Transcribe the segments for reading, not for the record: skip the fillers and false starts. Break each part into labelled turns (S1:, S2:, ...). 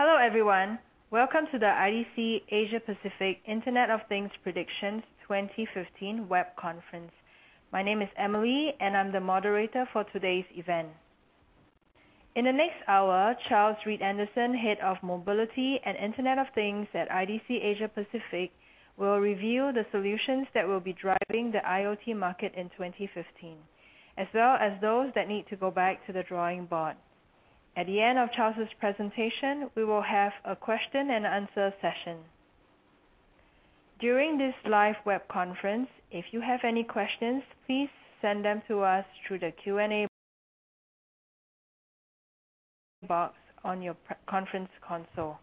S1: Hello everyone. Welcome to the IDC Asia Pacific Internet of Things Predictions 2015 web conference. My name is Emily and I'm the moderator for today's event. In the next hour, Charles Reed Anderson, Head of Mobility and Internet of Things at IDC Asia Pacific, will review the solutions that will be driving the IoT market in 2015, as well as those that need to go back to the drawing board. At the end of Charles's presentation, we will have a question and answer session. During this live web conference, if you have any questions, please send them to us through the Q&A box on your conference console.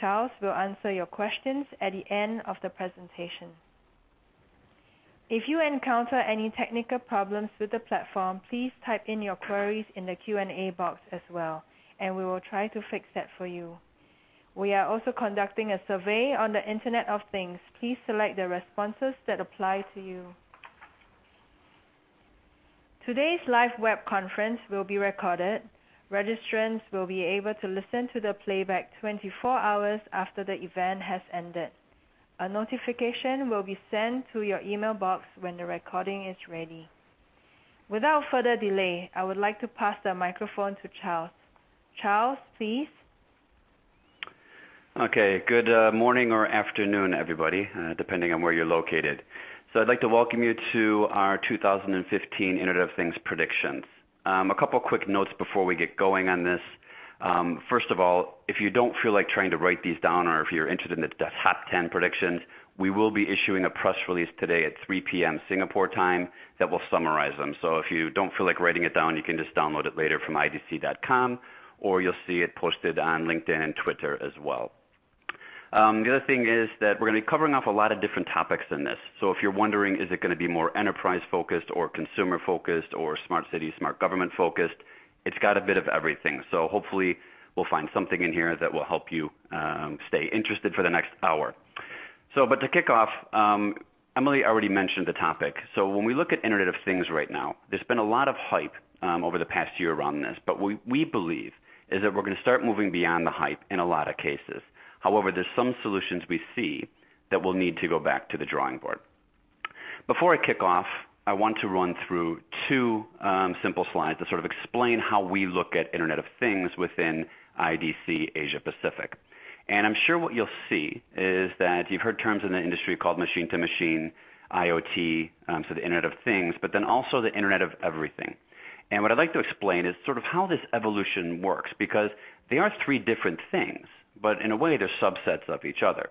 S1: Charles will answer your questions at the end of the presentation. If you encounter any technical problems with the platform, please type in your queries in the Q&A box as well, and we will try to fix that for you. We are also conducting a survey on the Internet of Things. Please select the responses that apply to you. Today's live web conference will be recorded. Registrants will be able to listen to the playback 24 hours after the event has ended. A notification will be sent to your email box when the recording is ready. Without further delay, I would like to pass the microphone to Charles. Charles, please.
S2: Okay, good morning or afternoon, everybody, depending on where you're located. So I'd like to welcome you to our 2015 Internet of Things predictions. A couple quick notes before we get going on this. First of all, if you don't feel like trying to write these down or if you're interested in the top 10 predictions, we will be issuing a press release today at 3 p.m. Singapore time that will summarize them. So if you don't feel like writing it down, you can just download it later from idc.com, or you'll see it posted on LinkedIn and Twitter as well. The other thing is that we're going to be covering off a lot of different topics in this. So if you're wondering, is it going to be more enterprise focused or consumer focused or smart city, smart government focused, it's got a bit of everything. So hopefully we'll find something in here that will help you stay interested for the next hour. But to kick off, Emily already mentioned the topic. So when we look at Internet of Things right now, there's been a lot of hype over the past year around this. But what we believe is that we're going to start moving beyond the hype in a lot of cases. However, there's some solutions we see that will need to go back to the drawing board. Before I kick off, I want to run through two simple slides to sort of explain how we look at Internet of Things within IDC Asia Pacific. And I'm sure what you'll see is that you've heard terms in the industry called machine-to-machine, IoT, so the Internet of Things, but then also the Internet of Everything. And what I'd like to explain is sort of how this evolution works, because they are three different things, but in a way they're subsets of each other.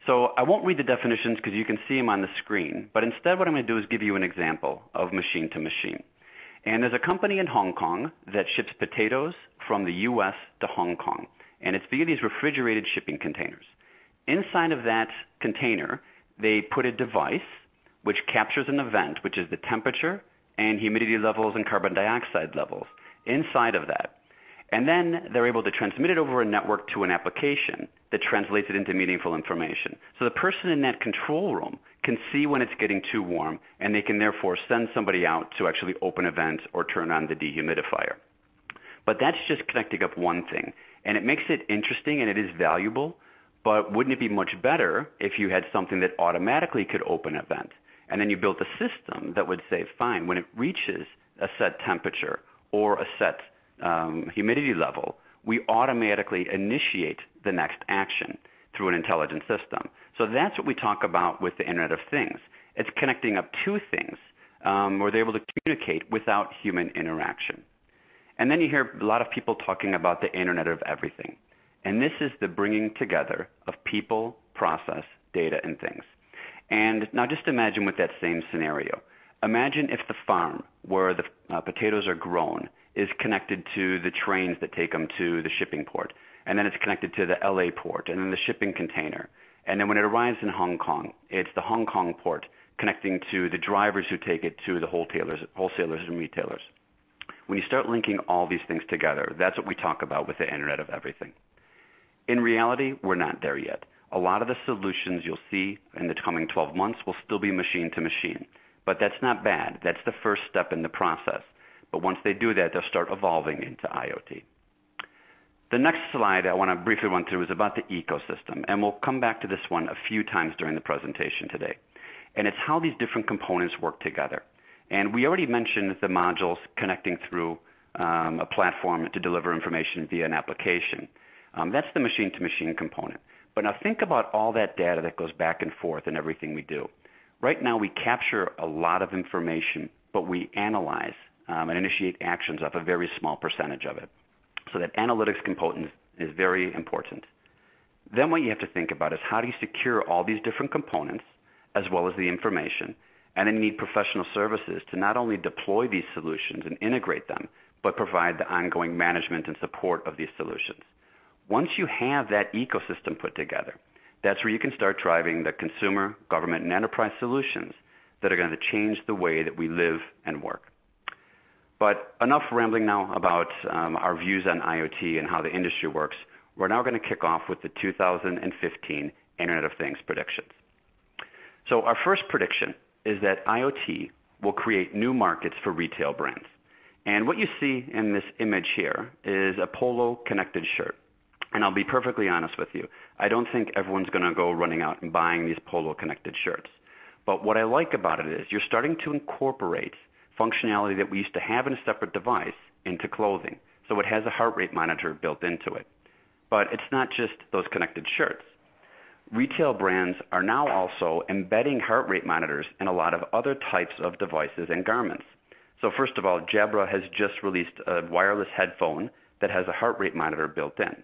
S2: So I won't read the definitions because you can see them on the screen, but instead what I'm going to do is give you an example of machine to machine. And there's a company in Hong Kong that ships potatoes from the US to Hong Kong, and it's via these refrigerated shipping containers. Inside of that container, they put a device which captures an event, which is the temperature and humidity levels and carbon dioxide levels inside of that. And then they're able to transmit it over a network to an application that translates it into meaningful information. So the person in that control room can see when it's getting too warm, and they can therefore send somebody out to actually open a vent or turn on the dehumidifier. But that's just connecting up one thing. And it makes it interesting and it is valuable, but wouldn't it be much better if you had something that automatically could open a vent? And then you built a system that would say, fine, when it reaches a set temperature or a set humidity level, we automatically initiate the next action through an intelligent system. So that's what we talk about with the Internet of Things. It's connecting up two things where they're able to communicate without human interaction. And then you hear a lot of people talking about the Internet of Everything. And this is the bringing together of people, process, data, and things. And now just imagine with that same scenario. Imagine if the farm where the potatoes are grown is connected to the trains that take them to the shipping port. And then it's connected to the LA port and then the shipping container. And then when it arrives in Hong Kong, it's the Hong Kong port connecting to the drivers who take it to the wholesalers and retailers. When you start linking all these things together, that's what we talk about with the Internet of Everything. In reality, we're not there yet. A lot of the solutions you'll see in the coming 12 months will still be machine to machine. But that's not bad. That's the first step in the process. But once they do that, they'll start evolving into IoT. The next slide I want to briefly run through is about the ecosystem, and we'll come back to this one a few times during the presentation today. And it's how these different components work together. And we already mentioned the modules connecting through a platform to deliver information via an application. That's the machine-to-machine component. But now think about all that data that goes back and forth in everything we do. Right now we capture a lot of information, but we analyze and initiate actions off a very small percentage of it. So that analytics component is very important. Then what you have to think about is how do you secure all these different components as well as the information, and then you need professional services to not only deploy these solutions and integrate them, but provide the ongoing management and support of these solutions. Once you have that ecosystem put together, that's where you can start driving the consumer, government, and enterprise solutions that are going to change the way that we live and work. But enough rambling now about our views on IoT and how the industry works. We're now going to kick off with the 2015 Internet of Things predictions. So our first prediction is that IoT will create new markets for retail brands. And what you see in this image here is a polo connected shirt. And I'll be perfectly honest with you, I don't think everyone's going to go running out and buying these polo connected shirts. But what I like about it is you're starting to incorporate functionality that we used to have in a separate device into clothing. So it has a heart rate monitor built into it. But it's not just those connected shirts. Retail brands are now also embedding heart rate monitors in a lot of other types of devices and garments. So first of all, Jabra has just released a wireless headphone that has a heart rate monitor built in.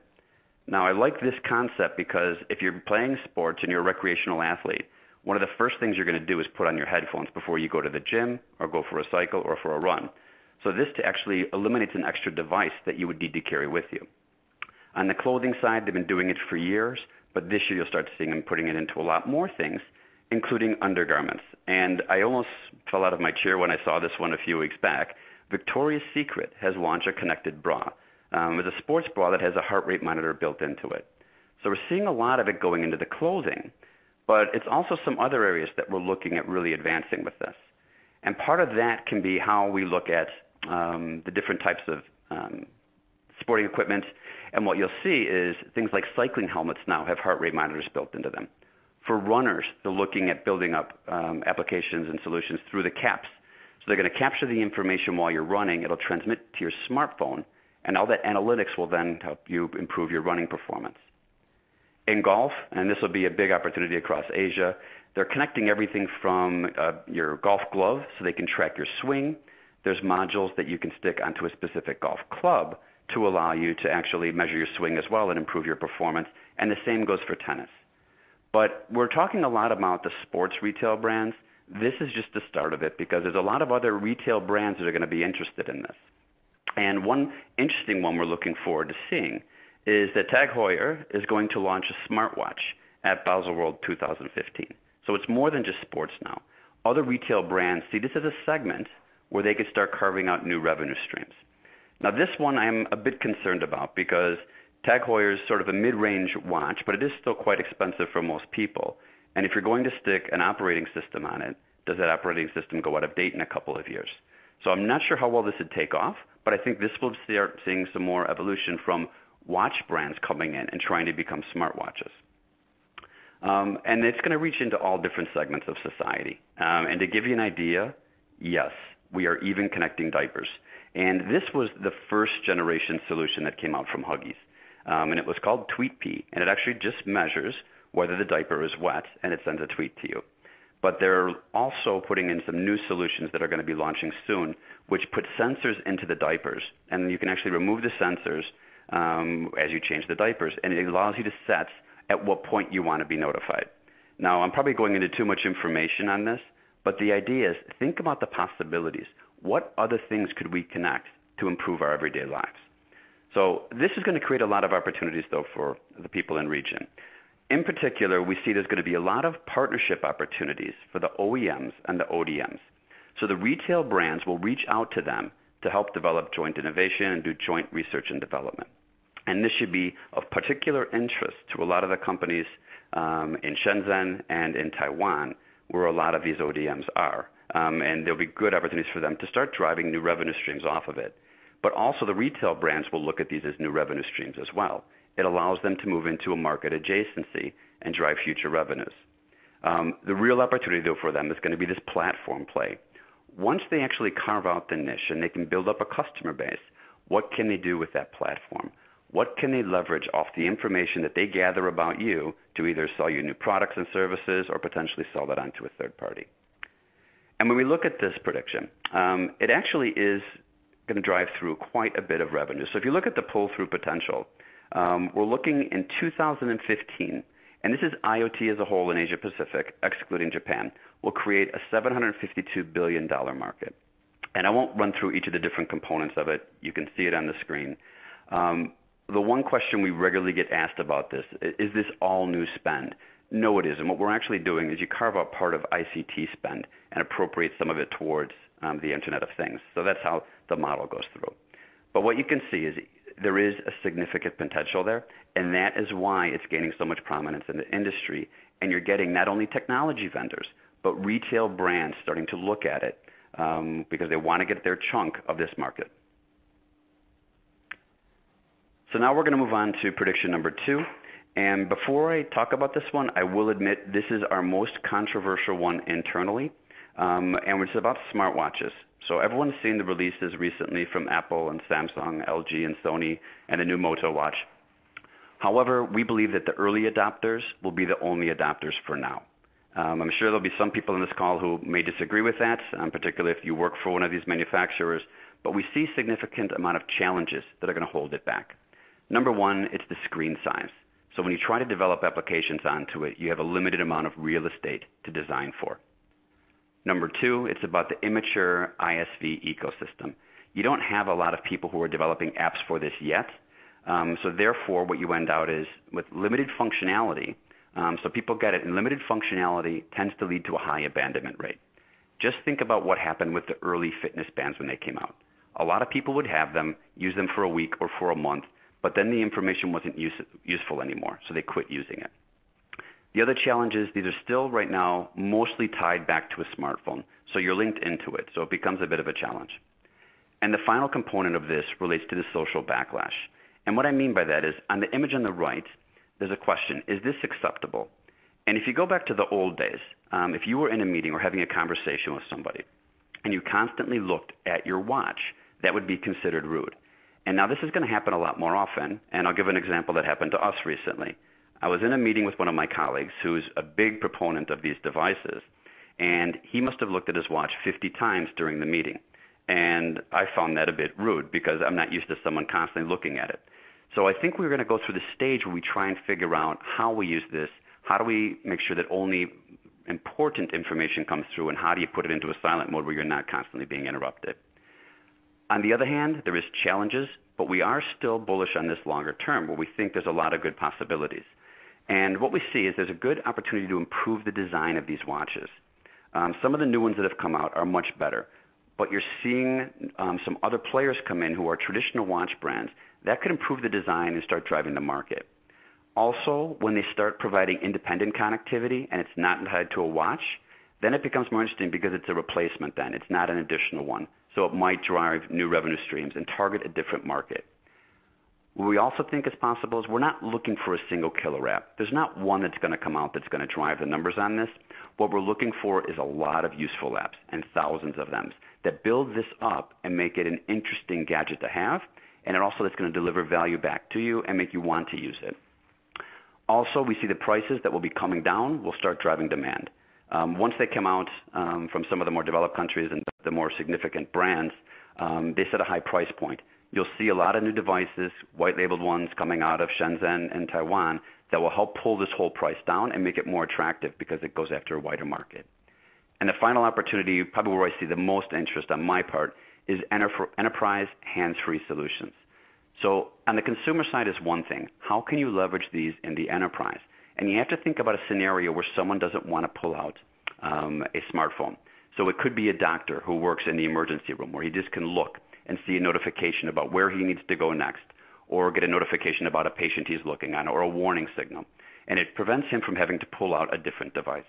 S2: Now I like this concept because if you're playing sports and you're a recreational athlete, one of the first things you're going to do is put on your headphones before you go to the gym or go for a cycle or for a run. So this actually eliminates an extra device that you would need to carry with you. On the clothing side, they've been doing it for years, but this year you'll start seeing them putting it into a lot more things, including undergarments. And I almost fell out of my chair when I saw this one a few weeks back. Victoria's Secret has launched a connected bra. It's a sports bra that has a heart rate monitor built into it. So we're seeing a lot of it going into the clothing. But it's also some other areas that we're looking at really advancing with this. And part of that can be how we look at the different types of sporting equipment. And what you'll see is things like cycling helmets now have heart rate monitors built into them. For runners, they're looking at building up applications and solutions through the caps. So they're going to capture the information while you're running. It'll transmit to your smartphone, and all that analytics will then help you improve your running performance. In golf, and this will be a big opportunity across Asia, they're connecting everything from your golf glove so they can track your swing. There's modules that you can stick onto a specific golf club to allow you to actually measure your swing as well and improve your performance, and the same goes for tennis. But we're talking a lot about the sports retail brands. This is just the start of it because there's a lot of other retail brands that are going to be interested in this. And one interesting one we're looking forward to seeing is that Tag Heuer is going to launch a smartwatch at Baselworld 2015. So it's more than just sports now. Other retail brands see this as a segment where they could start carving out new revenue streams. Now this one I'm a bit concerned about because Tag Heuer is sort of a mid-range watch, but it is still quite expensive for most people. And if you're going to stick an operating system on it, does that operating system go out of date in a couple of years? So I'm not sure how well this would take off, but I think this will start seeing some more evolution from watch brands coming in and trying to become smartwatches. And it's going to reach into all different segments of society. And to give you an idea, yes, we are even connecting diapers. And this was the first generation solution that came out from Huggies. And it was called TweetPee. And it actually just measures whether the diaper is wet, and it sends a tweet to you. But they're also putting in some new solutions that are going to be launching soon, which put sensors into the diapers. And you can actually remove the sensors as you change the diapers, and it allows you to set at what point you want to be notified. Now, I'm probably going into too much information on this, but the idea is think about the possibilities. What other things could we connect to improve our everyday lives? So this is going to create a lot of opportunities, though, for the people in region. In particular, we see there's going to be a lot of partnership opportunities for the OEMs and the ODMs. So the retail brands will reach out to them to help develop joint innovation and do joint research and development. And this should be of particular interest to a lot of the companies in Shenzhen and in Taiwan, where a lot of these ODMs are. And there'll be good opportunities for them to start driving new revenue streams off of it. but also the retail brands will look at these as new revenue streams as well. It allows them to move into a market adjacency and drive future revenues. The real opportunity, though, for them is going to be this platform play. Once they actually carve out the niche and they can build up a customer base, what can they do with that platform? What can they leverage off the information that they gather about you to either sell you new products and services or potentially sell that onto a third party? And when we look at this prediction, it actually is going to drive through quite a bit of revenue. So if you look at the pull-through potential, we're looking in 2015, and this is IoT as a whole in Asia Pacific, excluding Japan, will create a $752 billion market. And I won't run through each of the different components of it. You can see it on the screen. The one question we regularly get asked about this, is this all new spend? No, it isn't. What we're actually doing is you carve out part of ICT spend and appropriate some of it towards the Internet of Things. So that's how the model goes through. But what you can see is there is a significant potential there, and that is why it's gaining so much prominence in the industry. And you're getting not only technology vendors, but retail brands starting to look at it because they want to get their chunk of this market. So now we're going to move on to prediction number 2. And before I talk about this one, I will admit this is our most controversial one internally, and it's about smartwatches. So everyone's seen the releases recently from Apple and Samsung, LG, and Sony, and the new Moto watch. However, we believe that the early adopters will be the only adopters for now. I'm sure there'll be some people in this call who may disagree with that, particularly if you work for one of these manufacturers, but we see significant amount of challenges that are going to hold it back. Number one, it's the screen size. So when you try to develop applications onto it, you have a limited amount of real estate to design for. Number two, it's about the immature ISV ecosystem. You don't have a lot of people who are developing apps for this yet. So therefore, what you end out is with limited functionality. So people get it, and limited functionality tends to lead to a high abandonment rate. Just think about what happened with the early fitness bands when they came out. A lot of people would have them, use them for a week or for a month, but then the information wasn't useful anymore, so they quit using it. The other challenge is these are still right now mostly tied back to a smartphone, so you're linked into it, so it becomes a bit of a challenge. And the final component of this relates to the social backlash. And what I mean by that is on the image on the right, there's a question, is this acceptable? And if you go back to the old days, if you were in a meeting or having a conversation with somebody and you constantly looked at your watch, that would be considered rude. And now this is going to happen a lot more often, and I'll give an example that happened to us recently. I was in a meeting with one of my colleagues who's a big proponent of these devices, and he must have looked at his watch 50 times during the meeting. And I found that a bit rude because I'm not used to someone constantly looking at it. So I think we're going to go through the stage where we try and figure out how we use this, how do we make sure that only important information comes through, and how do you put it into a silent mode where you're not constantly being interrupted. On the other hand, there is challenges, but we are still bullish on this longer term where we think there's a lot of good possibilities. And what we see is there's a good opportunity to improve the design of these watches. Some of the new ones that have come out are much better, but you're seeing some other players come in who are traditional watch brands that could improve the design and start driving the market. Also, when they start providing independent connectivity and it's not tied to a watch, then it becomes more interesting because it's a replacement then. It's not an additional one. So it might drive new revenue streams and target a different market. What we also think is possible is we're not looking for a single killer app. There's not one that's going to come out that's going to drive the numbers on this. What we're looking for is a lot of useful apps, and thousands of them, that build this up and make it an interesting gadget to have, and it also is going to deliver value back to you and make you want to use it. Also, we see the prices that will be coming down will start driving demand. Once they come out from some of the more developed countries and the more significant brands, they set a high price point. You'll see a lot of new devices, white-labeled ones coming out of Shenzhen and Taiwan that will help pull this whole price down and make it more attractive because it goes after a wider market. And the final opportunity, probably where I see the most interest on my part, is enterprise hands-free solutions. So on the consumer side is one thing. How can you leverage these in the enterprise? And you have to think about a scenario where someone doesn't want to pull out a smartphone. So it could be a doctor who works in the emergency room where he just can look and see a notification about where he needs to go next, or get a notification about a patient he's looking on, or a warning signal. And it prevents him from having to pull out a different device.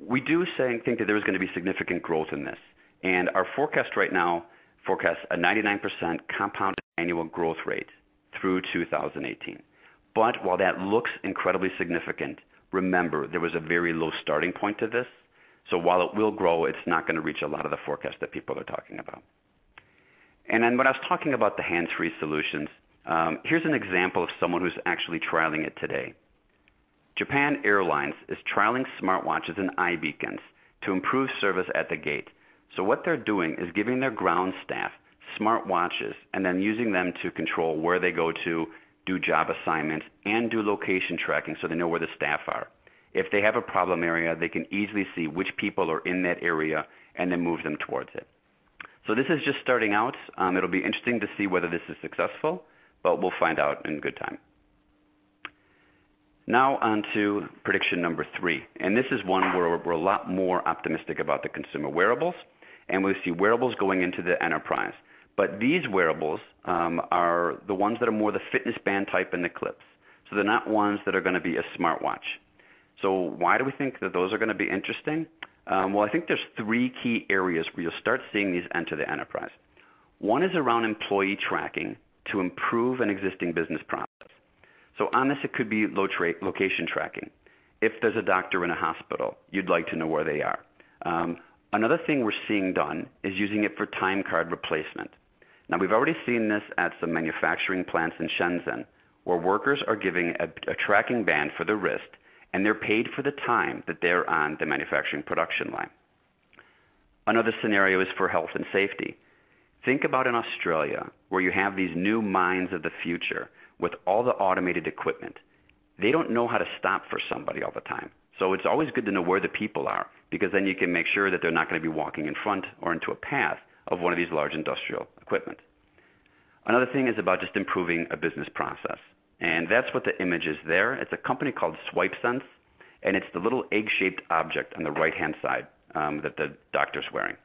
S2: We do think that there is going to be significant growth in this. And our forecast right now forecasts a 99% compounded annual growth rate through 2018. But while that looks incredibly significant, remember there was a very low starting point to this. So while it will grow, it's not going to reach a lot of the forecasts that people are talking about. And then when I was talking about the hands-free solutions, here's an example of someone who's actually trialing it today. Japan Airlines is trialing smartwatches and eye beacons to improve service at the gate. So what they're doing is giving their ground staff smartwatches and then using them to control where they go to, do job assignments, and do location tracking so they know where the staff are. If they have a problem area, they can easily see which people are in that area and then move them towards it. So this is just starting out. It'll be interesting to see whether this is successful, but we'll find out in good time. Now on to prediction number 3. And this is one where we're a lot more optimistic about the consumer wearables, and we see wearables going into the enterprise. But these wearables are the ones that are more the fitness band type and the clips. So they're not ones that are going to be a smartwatch. So why do we think that those are going to be interesting? Well, I think there's 3 key areas where you'll start seeing these enter the enterprise. One is around employee tracking to improve an existing business process. So on this, it could be location tracking. If there's a doctor in a hospital, you'd like to know where they are. Another thing we're seeing done is using it for time card replacement. Now, we've already seen this at some manufacturing plants in Shenzhen, where workers are giving a tracking band for the wrist, and they're paid for the time that they're on the manufacturing production line. Another scenario is for health and safety. Think about in Australia, where you have these new mines of the future with all the automated equipment. They don't know how to stop for somebody all the time. So it's always good to know where the people are, because then you can make sure that they're not going to be walking in front or into a path of one of these large industrial equipment. Another thing is about just improving a business process. And that's what the image is there. It's a company called SwipeSense, and it's the little egg-shaped object on the right-hand side that the doctor's wearing.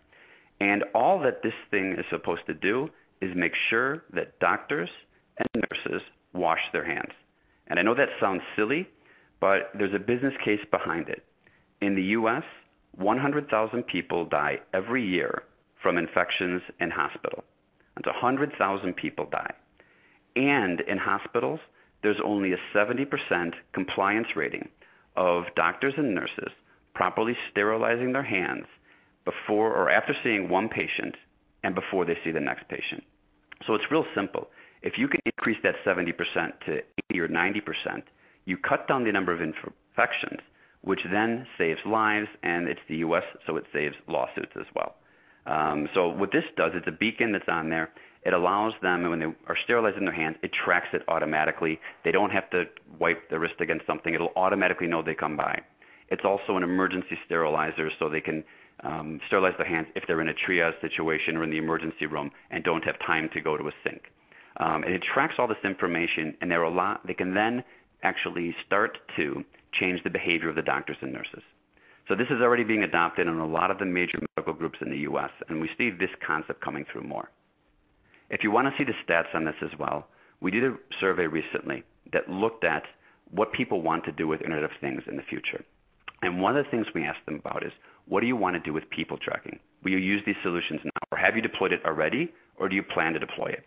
S2: And all that this thing is supposed to do is make sure that doctors and nurses wash their hands. And I know that sounds silly, but there's a business case behind it. In the U.S., 100,000 people die every year from infections in hospital. That's 100,000 people die. And in hospitals, there's only a 70% compliance rating of doctors and nurses properly sterilizing their hands before or after seeing one patient and before they see the next patient. So it's real simple. If you can increase that 70% to 80 or 90%, you cut down the number of infections, which then saves lives, and it's the U.S., so it saves lawsuits as well. So what this does, it's a beacon that's on there. It allows them, when they are sterilizing their hands, it tracks it automatically. They don't have to wipe the wrist against something. It'll automatically know they come by. It's also an emergency sterilizer, so they can sterilize their hands if they're in a triage situation or in the emergency room and don't have time to go to a sink. And it tracks all this information, and they can then actually start to change the behavior of the doctors and nurses. So this is already being adopted in a lot of the major medical groups in the U.S., and we see this concept coming through more. If you want to see the stats on this as well, we did a survey recently that looked at what people want to do with Internet of Things in the future. And one of the things we asked them about is, what do you want to do with people tracking? Will you use these solutions now, or have you deployed it already, or do you plan to deploy it?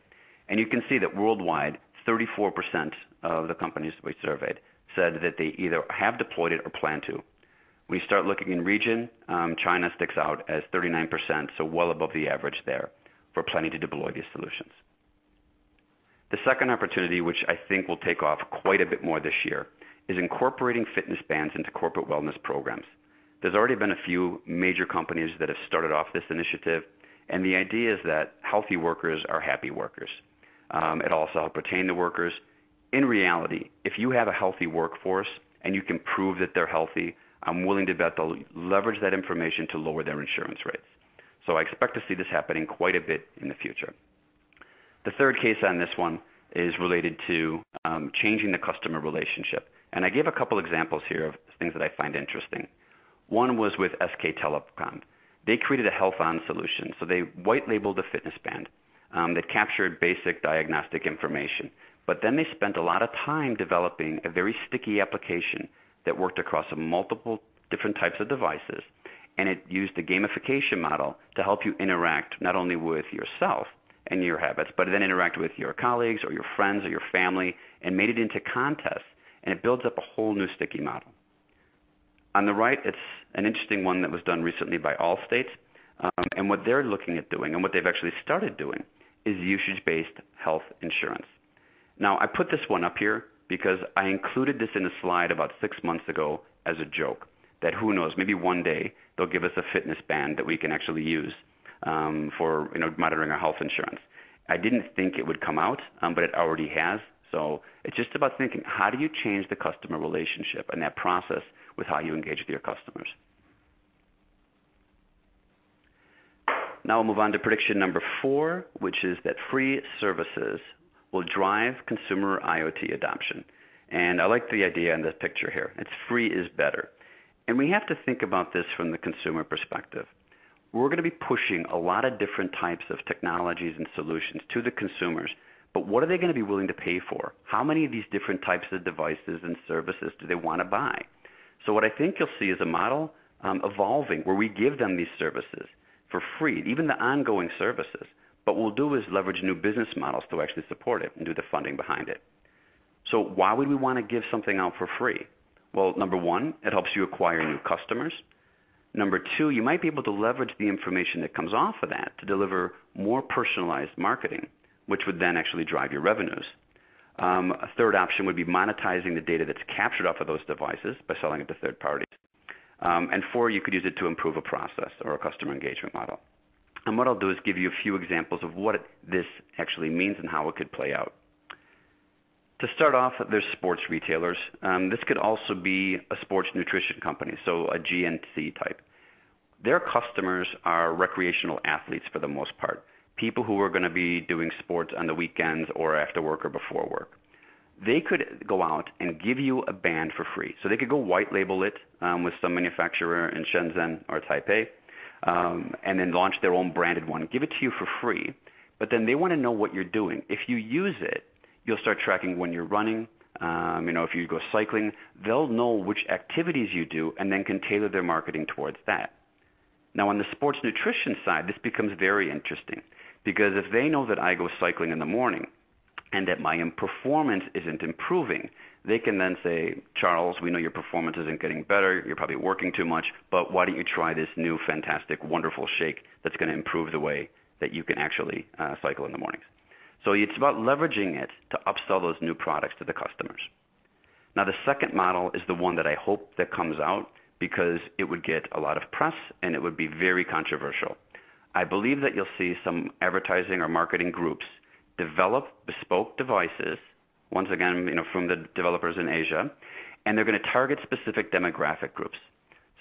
S2: And you can see that worldwide, 34% of the companies we surveyed said that they either have deployed it or plan to. When you start looking in region, China sticks out as 39%, so well above the average there for planning to deploy these solutions. The second opportunity, which I think will take off quite a bit more this year, is incorporating fitness bands into corporate wellness programs. There's already been a few major companies that have started off this initiative, and the idea is that healthy workers are happy workers. It also helps retain the workers. In reality, if you have a healthy workforce and you can prove that they're healthy, I'm willing to bet they'll leverage that information to lower their insurance rates. So I expect to see this happening quite a bit in the future. The third case on this one is related to changing the customer relationship. And I gave a couple examples here of things that I find interesting. One was with SK Telecom. They created a health-on solution. So they white-labeled a fitness band that captured basic diagnostic information. But then they spent a lot of time developing a very sticky application that worked across multiple different types of devices and it used a gamification model to help you interact not only with yourself and your habits, but then interact with your colleagues or your friends or your family, and made it into contests, and it builds up a whole new sticky model. On the right, it's an interesting one that was done recently by Allstate, and what they're looking at doing and what they've actually started doing is usage-based health insurance. Now, I put this one up here because I included this in a slide about 6 months ago as a joke, that who knows, maybe one day they'll give us a fitness band that we can actually use for monitoring our health insurance. I didn't think it would come out, but it already has. So it's just about thinking, how do you change the customer relationship and that process with how you engage with your customers? Now we'll move on to prediction number 4, which is that free services will drive consumer IoT adoption. And I like the idea in this picture here. It's free is better. And we have to think about this from the consumer perspective. We're going to be pushing a lot of different types of technologies and solutions to the consumers, but what are they going to be willing to pay for? How many of these different types of devices and services do they want to buy? So what I think you'll see is a model evolving where we give them these services for free, even the ongoing services. But what we'll do is leverage new business models to actually support it and do the funding behind it. So why would we want to give something out for free? Well, number 1, it helps you acquire new customers. Number 2, you might be able to leverage the information that comes off of that to deliver more personalized marketing, which would then actually drive your revenues. A third option would be monetizing the data that's captured off of those devices by selling it to third parties. And 4, you could use it to improve a process or a customer engagement model. And what I'll do is give you a few examples of what this actually means and how it could play out. To start off, there's sports retailers. This could also be a sports nutrition company, so a GNC type. Their customers are recreational athletes for the most part, people who are going to be doing sports on the weekends or after work or before work. They could go out and give you a band for free. So they could go white label it with some manufacturer in Shenzhen or Taipei, and then launch their own branded one, give it to you for free. But then they want to know what you're doing. If you use it, you'll start tracking when you're running. If you go cycling, they'll know which activities you do and then can tailor their marketing towards that. Now, on the sports nutrition side, this becomes very interesting because if they know that I go cycling in the morning and that my performance isn't improving, they can then say, Charles, we know your performance isn't getting better. You're probably working too much, but why don't you try this new, fantastic, wonderful shake that's going to improve the way that you can actually cycle in the mornings. So it's about leveraging it to upsell those new products to the customers. Now, the second model is the one that I hope that comes out because it would get a lot of press and it would be very controversial. I believe that you'll see some advertising or marketing groups develop bespoke devices, once again, from the developers in Asia, and they're going to target specific demographic groups.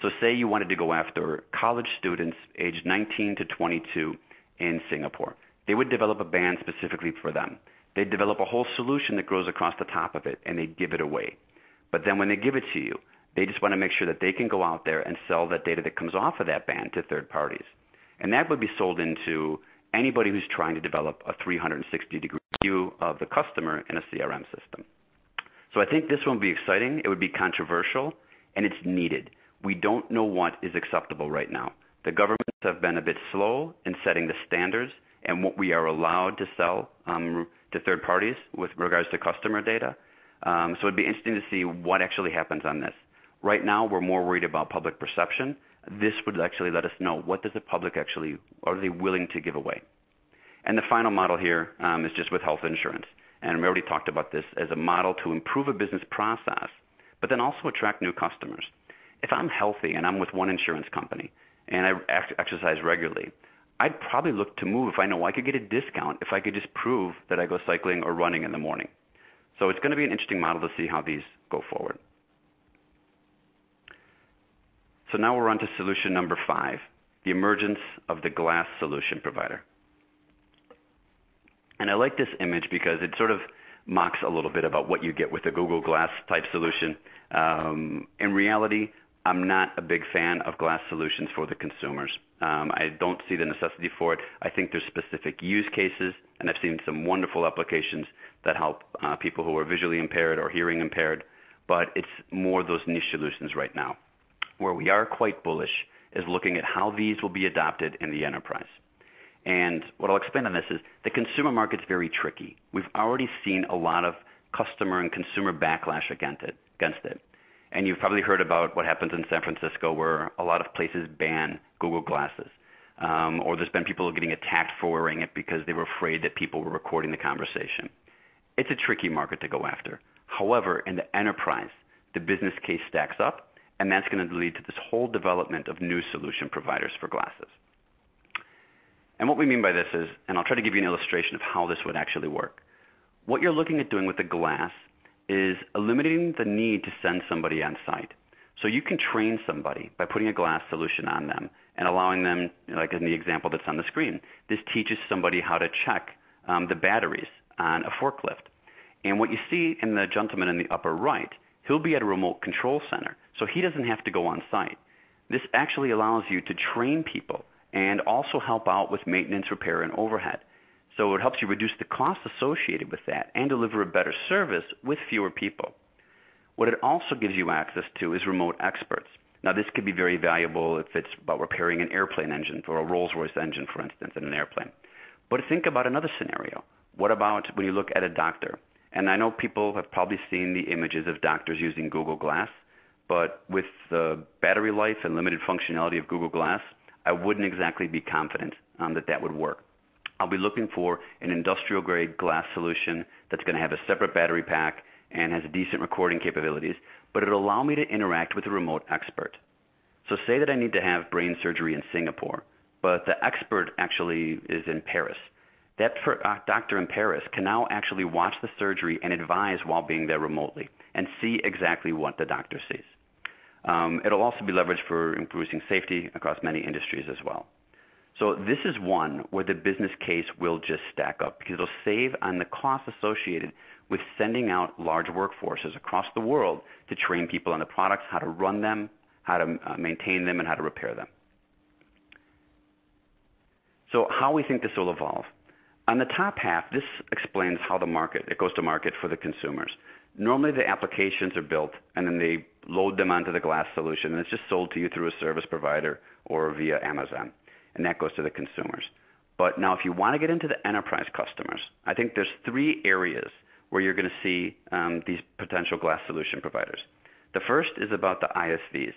S2: So say you wanted to go after college students aged 19 to 22 in Singapore. They would develop a band specifically for them. They'd develop a whole solution that goes across the top of it, and they'd give it away. But then when they give it to you, they just want to make sure that they can go out there and sell that data that comes off of that band to third parties. And that would be sold into anybody who's trying to develop a 360-degree view of the customer in a CRM system. So I think this one would be exciting. It would be controversial, and it's needed. We don't know what is acceptable right now. The governments have been a bit slow in setting the standards and what we are allowed to sell to third parties with regards to customer data. So it'd be interesting to see what actually happens on this. Right now, we're more worried about public perception. This would actually let us know what does the public actually, are they willing to give away? And the final model here is just with health insurance. And we already talked about this as a model to improve a business process, but then also attract new customers. If I'm healthy and I'm with one insurance company and I exercise regularly, I'd probably look to move if I know I could get a discount if I could just prove that I go cycling or running in the morning. So it's going to be an interesting model to see how these go forward. So now we're on to solution number 5, the emergence of the glass solution provider. And I like this image because it sort of mocks a little bit about what you get with a Google Glass type solution. In reality, I'm not a big fan of glass solutions for the consumers. I don't see the necessity for it. I think there's specific use cases, and I've seen some wonderful applications that help people who are visually impaired or hearing impaired, but it's more those niche solutions right now. Where we are quite bullish is looking at how these will be adopted in the enterprise. And what I'll explain on this is the consumer market's very tricky. We've already seen a lot of customer and consumer backlash against it. And you've probably heard about what happens in San Francisco where a lot of places ban Google Glasses. Or there's been people getting attacked for wearing it because they were afraid that people were recording the conversation. It's a tricky market to go after. However, in the enterprise, the business case stacks up, and that's going to lead to this whole development of new solution providers for glasses. And what we mean by this is, and I'll try to give you an illustration of how this would actually work. What you're looking at doing with the glass is eliminating the need to send somebody on site. So you can train somebody by putting a glass solution on them and allowing them, like in the example that's on the screen, this teaches somebody how to check the batteries on a forklift. And what you see in the gentleman in the upper right, he'll be at a remote control center, so he doesn't have to go on site. This actually allows you to train people and also help out with maintenance, repair, and overhead. So it helps you reduce the costs associated with that and deliver a better service with fewer people. What it also gives you access to is remote experts. Now, this could be very valuable if it's about repairing an airplane engine or a Rolls-Royce engine, for instance, in an airplane. But think about another scenario. What about when you look at a doctor? And I know people have probably seen the images of doctors using Google Glass, but with the battery life and limited functionality of Google Glass, I wouldn't exactly be confident that would work. I'll be looking for an industrial-grade glass solution that's going to have a separate battery pack and has decent recording capabilities, but it'll allow me to interact with a remote expert. So say that I need to have brain surgery in Singapore, but the expert actually is in Paris. That doctor in Paris can now actually watch the surgery and advise while being there remotely and see exactly what the doctor sees. It'll also be leveraged for improving safety across many industries as well. So this is one where the business case will just stack up because it'll save on the costs associated with sending out large workforces across the world to train people on the products, how to run them, how to maintain them, and how to repair them. So how we think this will evolve. On the top half, this explains how it goes to market for the consumers. Normally the applications are built and then they load them onto the glass solution and it's just sold to you through a service provider or via Amazon, and that goes to the consumers. But now if you want to get into the enterprise customers, I think there's 3 areas where you're going to see these potential glass solution providers. The first is about the ISVs.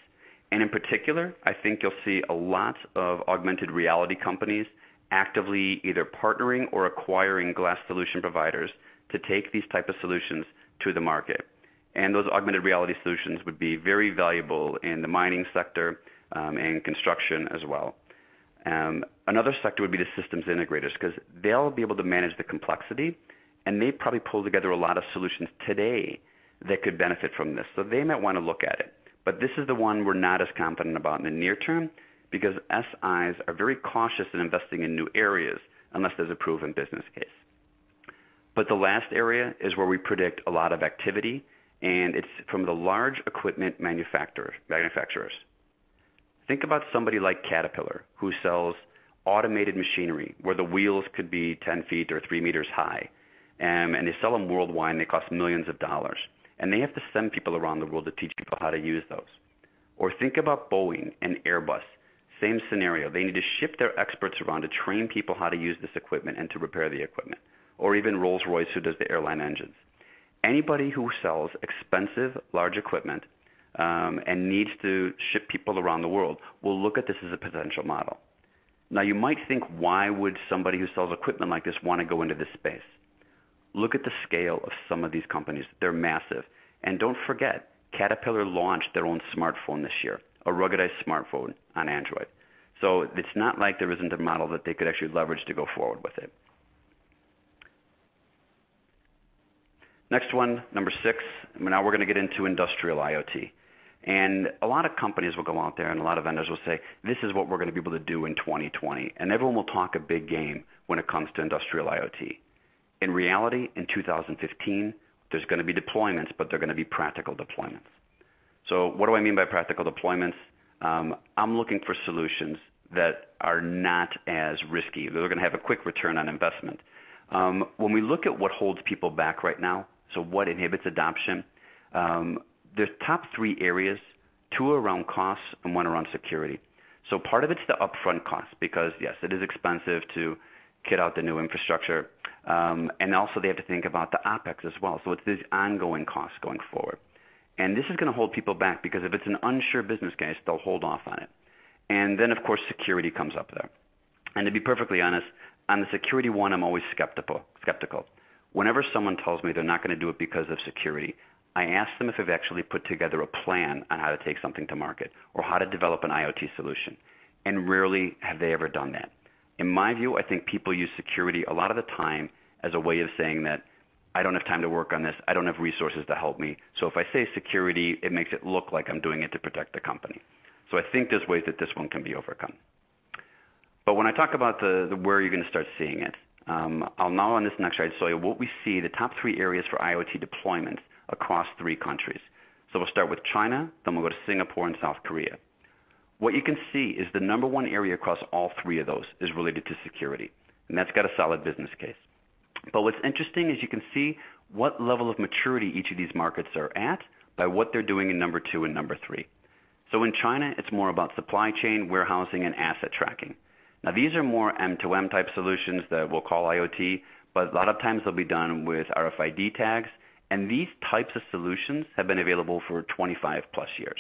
S2: And in particular, I think you'll see a lot of augmented reality companies actively either partnering or acquiring glass solution providers to take these type of solutions to the market. And those augmented reality solutions would be very valuable in the mining sector and construction as well. Another sector would be the systems integrators because they'll be able to manage the complexity and they probably pull together a lot of solutions today that could benefit from this. So they might want to look at it. But this is the one we're not as confident about in the near term because SIs are very cautious in investing in new areas unless there's a proven business case. But the last area is where we predict a lot of activity, and it's from the large equipment manufacturers. Think about somebody like Caterpillar who sells automated machinery where the wheels could be 10 feet or 3 meters high, and they sell them worldwide and they cost millions of dollars. And they have to send people around the world to teach people how to use those. Or think about Boeing and Airbus. Same scenario. They need to ship their experts around to train people how to use this equipment and to repair the equipment. Or even Rolls-Royce who does the airline engines. Anybody who sells expensive, large equipment and needs to ship people around the world will look at this as a potential model. Now you might think, why would somebody who sells equipment like this want to go into this space? Look at the scale of some of these companies. They're massive. And don't forget, Caterpillar launched their own smartphone this year, a ruggedized smartphone on Android. So it's not like there isn't a model that they could actually leverage to go forward with it. Next one, number 6, now we're going to get into industrial IoT. And a lot of companies will go out there and a lot of vendors will say, this is what we're going to be able to do in 2020. And everyone will talk a big game when it comes to industrial IoT. In reality, in 2015, there's going to be deployments, but they're going to be practical deployments. So what do I mean by practical deployments? I'm looking for solutions that are not as risky. They're going to have a quick return on investment. When we look at what holds people back right now, so what inhibits adoption, the top 3 areas 2 around costs and 1 around security. So part of it's the upfront cost because, yes, it is expensive to kit out the new infrastructure. And also they have to think about the OpEx as well. So it's these ongoing costs going forward. And this is going to hold people back because if it's an unsure business case, they'll hold off on it. And then, of course, security comes up there. And to be perfectly honest, on the security one, I'm always skeptical. Whenever someone tells me they're not going to do it because of security, I ask them if they've actually put together a plan on how to take something to market or how to develop an IoT solution. And rarely have they ever done that. In my view, I think people use security a lot of the time as a way of saying that I don't have time to work on this, I don't have resources to help me. So if I say security, it makes it look like I'm doing it to protect the company. So I think there's ways that this one can be overcome. But when I talk about where you're going to start seeing it, I'll now on this next slide show you what we see, the top 3 areas for IoT deployments across 3 countries. So we'll start with China, then we'll go to Singapore and South Korea. What you can see is the number 1 area across all 3 of those is related to security, and that's got a solid business case. But what's interesting is you can see what level of maturity each of these markets are at by what they're doing in number 2 and number 3. So in China, it's more about supply chain, warehousing, and asset tracking. Now, these are more M2M type solutions that we'll call IoT, but a lot of times they'll be done with RFID tags, and these types of solutions have been available for 25 plus years.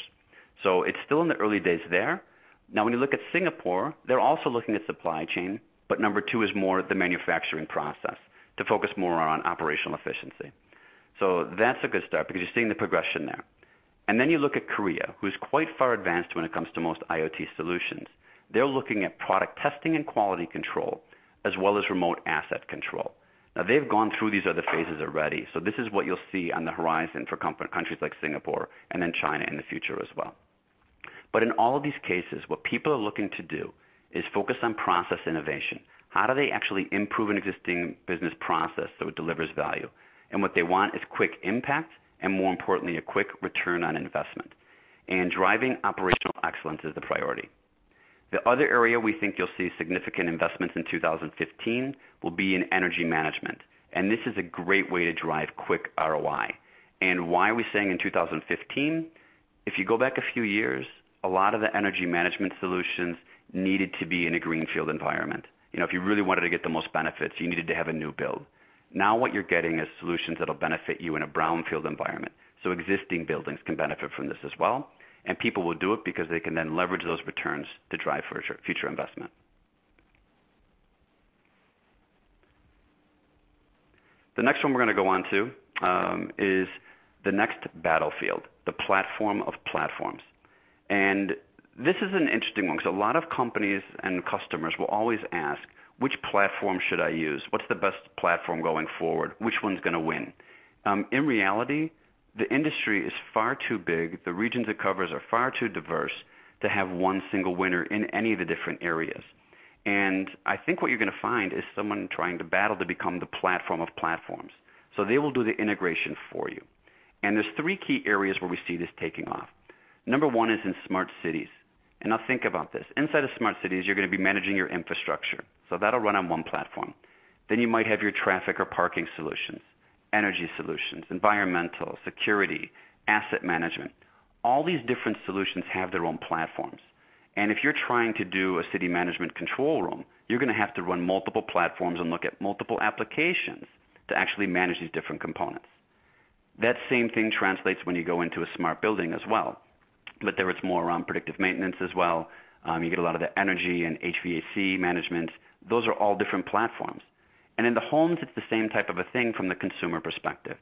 S2: So it's still in the early days there. Now, when you look at Singapore, they're also looking at supply chain, but number 2 is more the manufacturing process to focus more on operational efficiency. So that's a good start because you're seeing the progression there. And then you look at Korea, who's quite far advanced when it comes to most IoT solutions. They're looking at product testing and quality control, as well as remote asset control. Now, they've gone through these other phases already, so this is what you'll see on the horizon for countries like Singapore and then China in the future as well. But in all of these cases, what people are looking to do is focus on process innovation. How do they actually improve an existing business process so it delivers value? And what they want is quick impact and, more importantly, a quick return on investment. And driving operational excellence is the priority. The other area we think you'll see significant investments in 2015 will be in energy management. And this is a great way to drive quick ROI. And why are we saying in 2015? If you go back a few years, a lot of the energy management solutions needed to be in a greenfield environment. If you really wanted to get the most benefits, you needed to have a new build. Now what you're getting is solutions that will benefit you in a brownfield environment. So existing buildings can benefit from this as well. And people will do it because they can then leverage those returns to drive future investment. The next one we're going to go on to is the next battlefield, the platform of platforms. And this is an interesting one because a lot of companies and customers will always ask, which platform should I use? What's the best platform going forward? Which one's going to win? In reality, the industry is far too big, the regions it covers are far too diverse to have one single winner in any of the different areas. And I think what you're going to find is someone trying to battle to become the platform of platforms. So they will do the integration for you. And there's 3 key areas where we see this taking off. Number 1 is in smart cities. And now think about this. Inside of smart cities, you're going to be managing your infrastructure. So that'll run on one platform. Then you might have your traffic or parking solutions, energy solutions, environmental, security, asset management. All these different solutions have their own platforms. And if you're trying to do a city management control room, you're going to have to run multiple platforms and look at multiple applications to actually manage these different components. That same thing translates when you go into a smart building as well. But there it's more around predictive maintenance as well. You get a lot of the energy and HVAC management. Those are all different platforms. And in the homes, it's the same type of a thing from the consumer perspective.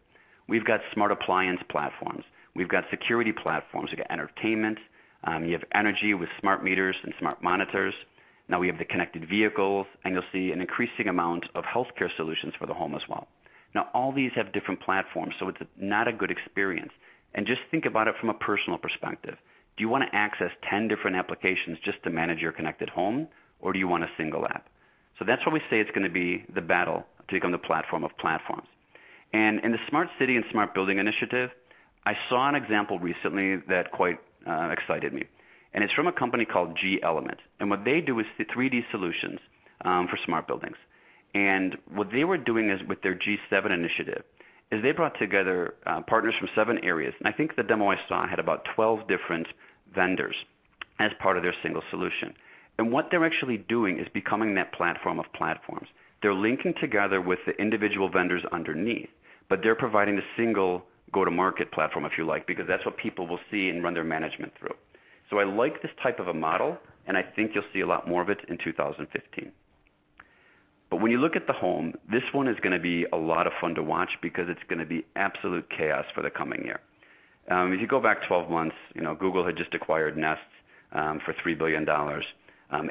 S2: We've got smart appliance platforms. We've got security platforms. We've got entertainment. You have energy with smart meters and smart monitors. Now we have the connected vehicles, and you'll see an increasing amount of healthcare solutions for the home as well. Now all these have different platforms, so it's not a good experience. And just think about it from a personal perspective. Do you want to access 10 different applications just to manage your connected home, or do you want a single app? So that's why we say it's going to be the battle to become the platform of platforms. And in the Smart City and Smart Building Initiative, I saw an example recently that quite excited me. And it's from a company called G Element. And what they do is 3D solutions for smart buildings. And what they were doing is with their G7 initiative is they brought together partners from 7 areas. And I think the demo I saw had about 12 different vendors as part of their single solution. And what they're actually doing is becoming that platform of platforms. They're linking together with the individual vendors underneath, but they're providing a single go-to-market platform, if you like, because that's what people will see and run their management through. So I like this type of a model, and I think you'll see a lot more of it in 2015. But when you look at the home, this one is going to be a lot of fun to watch because it's going to be absolute chaos for the coming year. If you go back 12 months, Google had just acquired Nest for $3 billion.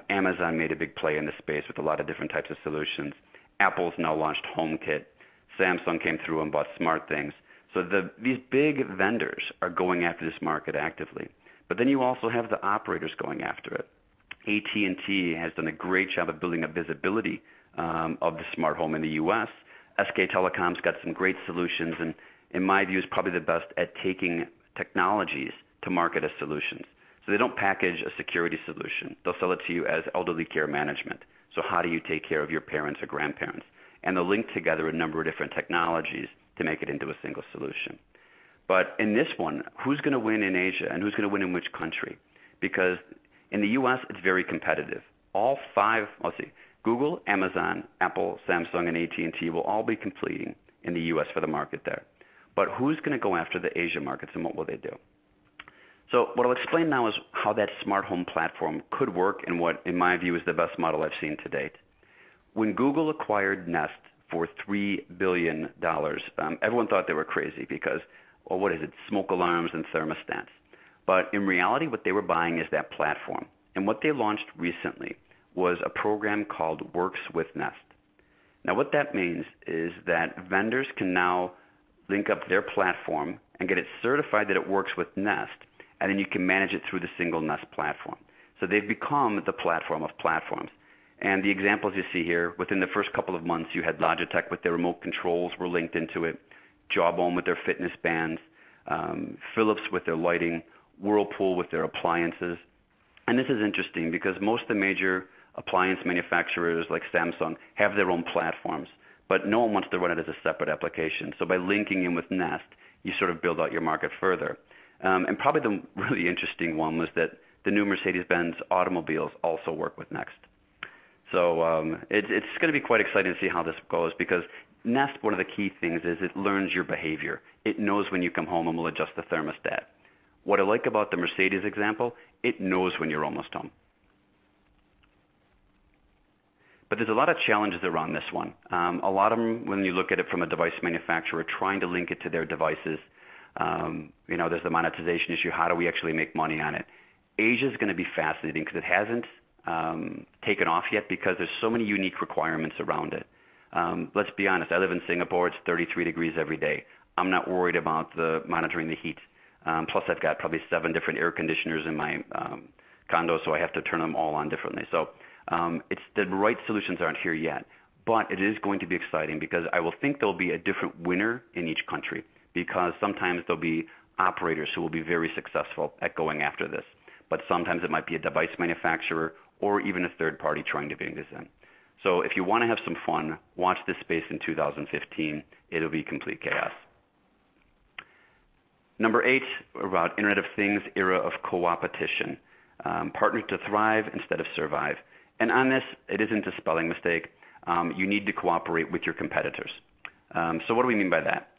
S2: Amazon made a big play in the space with a lot of different types of solutions. Apple's now launched HomeKit. Samsung came through and bought SmartThings. So these big vendors are going after this market actively. But then you also have the operators going after it. AT&T has done a great job of building up visibility of the smart home in the U.S. SK Telecom's got some great solutions, and in my view is probably the best at taking technologies to market as solutions. So they don't package a security solution. They'll sell it to you as elderly care management. So how do you take care of your parents or grandparents? And they'll link together a number of different technologies to make it into a single solution. But in this one, who's going to win in Asia and who's going to win in which country? Because in the U.S., it's very competitive. All five, Google, Amazon, Apple, Samsung, and AT&T will all be competing in the U.S. for the market there. But who's going to go after the Asia markets and what will they do? So what I'll explain now is how that smart home platform could work and what, in my view, is the best model I've seen to date. When Google acquired Nest for $3 billion, everyone thought they were crazy because, well, what is it, smoke alarms and thermostats. But in reality, what they were buying is that platform. And what they launched recently was a program called Works with Nest. Now what that means is that vendors can now link up their platform and get it certified that it works with Nest, and then you can manage it through the single Nest platform. So they've become the platform of platforms. And the examples you see here, within the first couple of months, you had Logitech with their remote controls were linked into it, Jawbone with their fitness bands, Philips with their lighting, Whirlpool with their appliances. And this is interesting because most of the major appliance manufacturers like Samsung have their own platforms, but no one wants to run it as a separate application. So by linking in with Nest, you sort of build out your market further. And probably the really interesting one was that the new Mercedes-Benz automobiles also work with Nest. So it's going to be quite exciting to see how this goes because Nest, one of the key things is it learns your behavior. It knows when you come home and will adjust the thermostat. What I like about the Mercedes example, it knows when you're almost home. But there's a lot of challenges around this one. A lot of them, when you look at it from a device manufacturer, trying to link it to their devices. There's the monetization issue. How do we actually make money on it? Asia is going to be fascinating because it hasn't taken off yet because there's so many unique requirements around it. Let's be honest. I live in Singapore. It's 33 degrees every day. I'm not worried about monitoring the heat. Plus, I've got probably 7 different air conditioners in my condo, so I have to turn them all on differently. So it's the right solutions aren't here yet. But it is going to be exciting because I will think there'll be a different winner in each country because sometimes there'll be operators who will be very successful at going after this. But sometimes it might be a device manufacturer or even a third party trying to bring this in. So if you want to have some fun, watch this space in 2015. It'll be complete chaos. Number 8, about Internet of Things, era of cooperation. Partner to thrive instead of survive. And on this, it isn't a spelling mistake. You need to cooperate with your competitors. So what do we mean by that?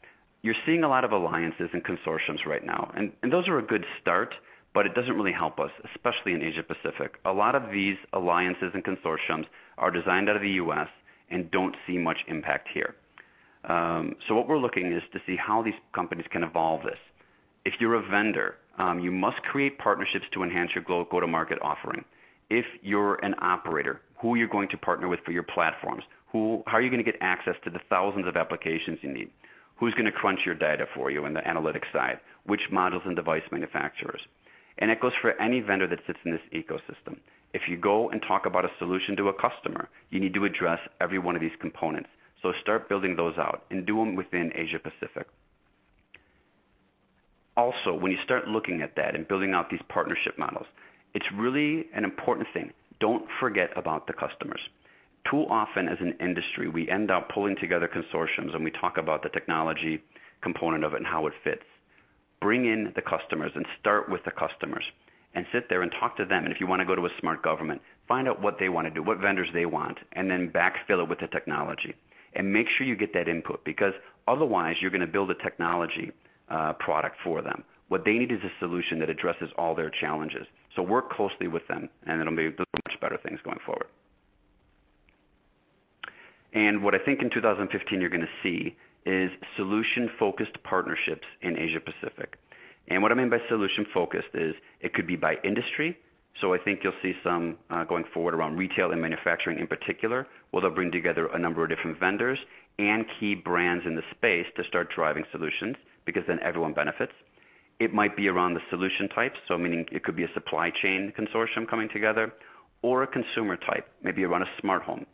S2: You're seeing a lot of alliances and consortiums right now. And those are a good start, but it doesn't really help us, especially in Asia Pacific. A lot of these alliances and consortiums are designed out of the U.S. and don't see much impact here. So what we're looking is to see how these companies can evolve this. If you're a vendor, you must create partnerships to enhance your go-to-market offering. If you're an operator, who you're going to partner with for your platforms, how are you going to get access to the thousands of applications you need? Who's going to crunch your data for you on the analytics side? Which models and device manufacturers? And it goes for any vendor that sits in this ecosystem. If you go and talk about a solution to a customer, you need to address every one of these components. So start building those out and do them within Asia Pacific. Also, when you start looking at that and building out these partnership models, it's really an important thing. Don't forget about the customers. Too often as an industry, we end up pulling together consortiums and we talk about the technology component of it and how it fits. Bring in the customers and start with the customers. and sit there and talk to them. And if you want to go to a smart government, find out what they want to do, what vendors they want, and then backfill it with the technology. And make sure you get that input, because otherwise you're going to build a technology product for them. What they need is a solution that addresses all their challenges. So work closely with them, and it'll be much better things going forward. And what I think in 2015 you're going to see is solution-focused partnerships in Asia Pacific. And what I mean by solution-focused is it could be by industry. So I think you'll see some going forward around retail and manufacturing in particular, where they'll bring together a number of different vendors and key brands in the space to start driving solutions, because then everyone benefits. It might be around the solution type, so meaning it could be a supply chain consortium coming together, or a consumer type, maybe around a smart home.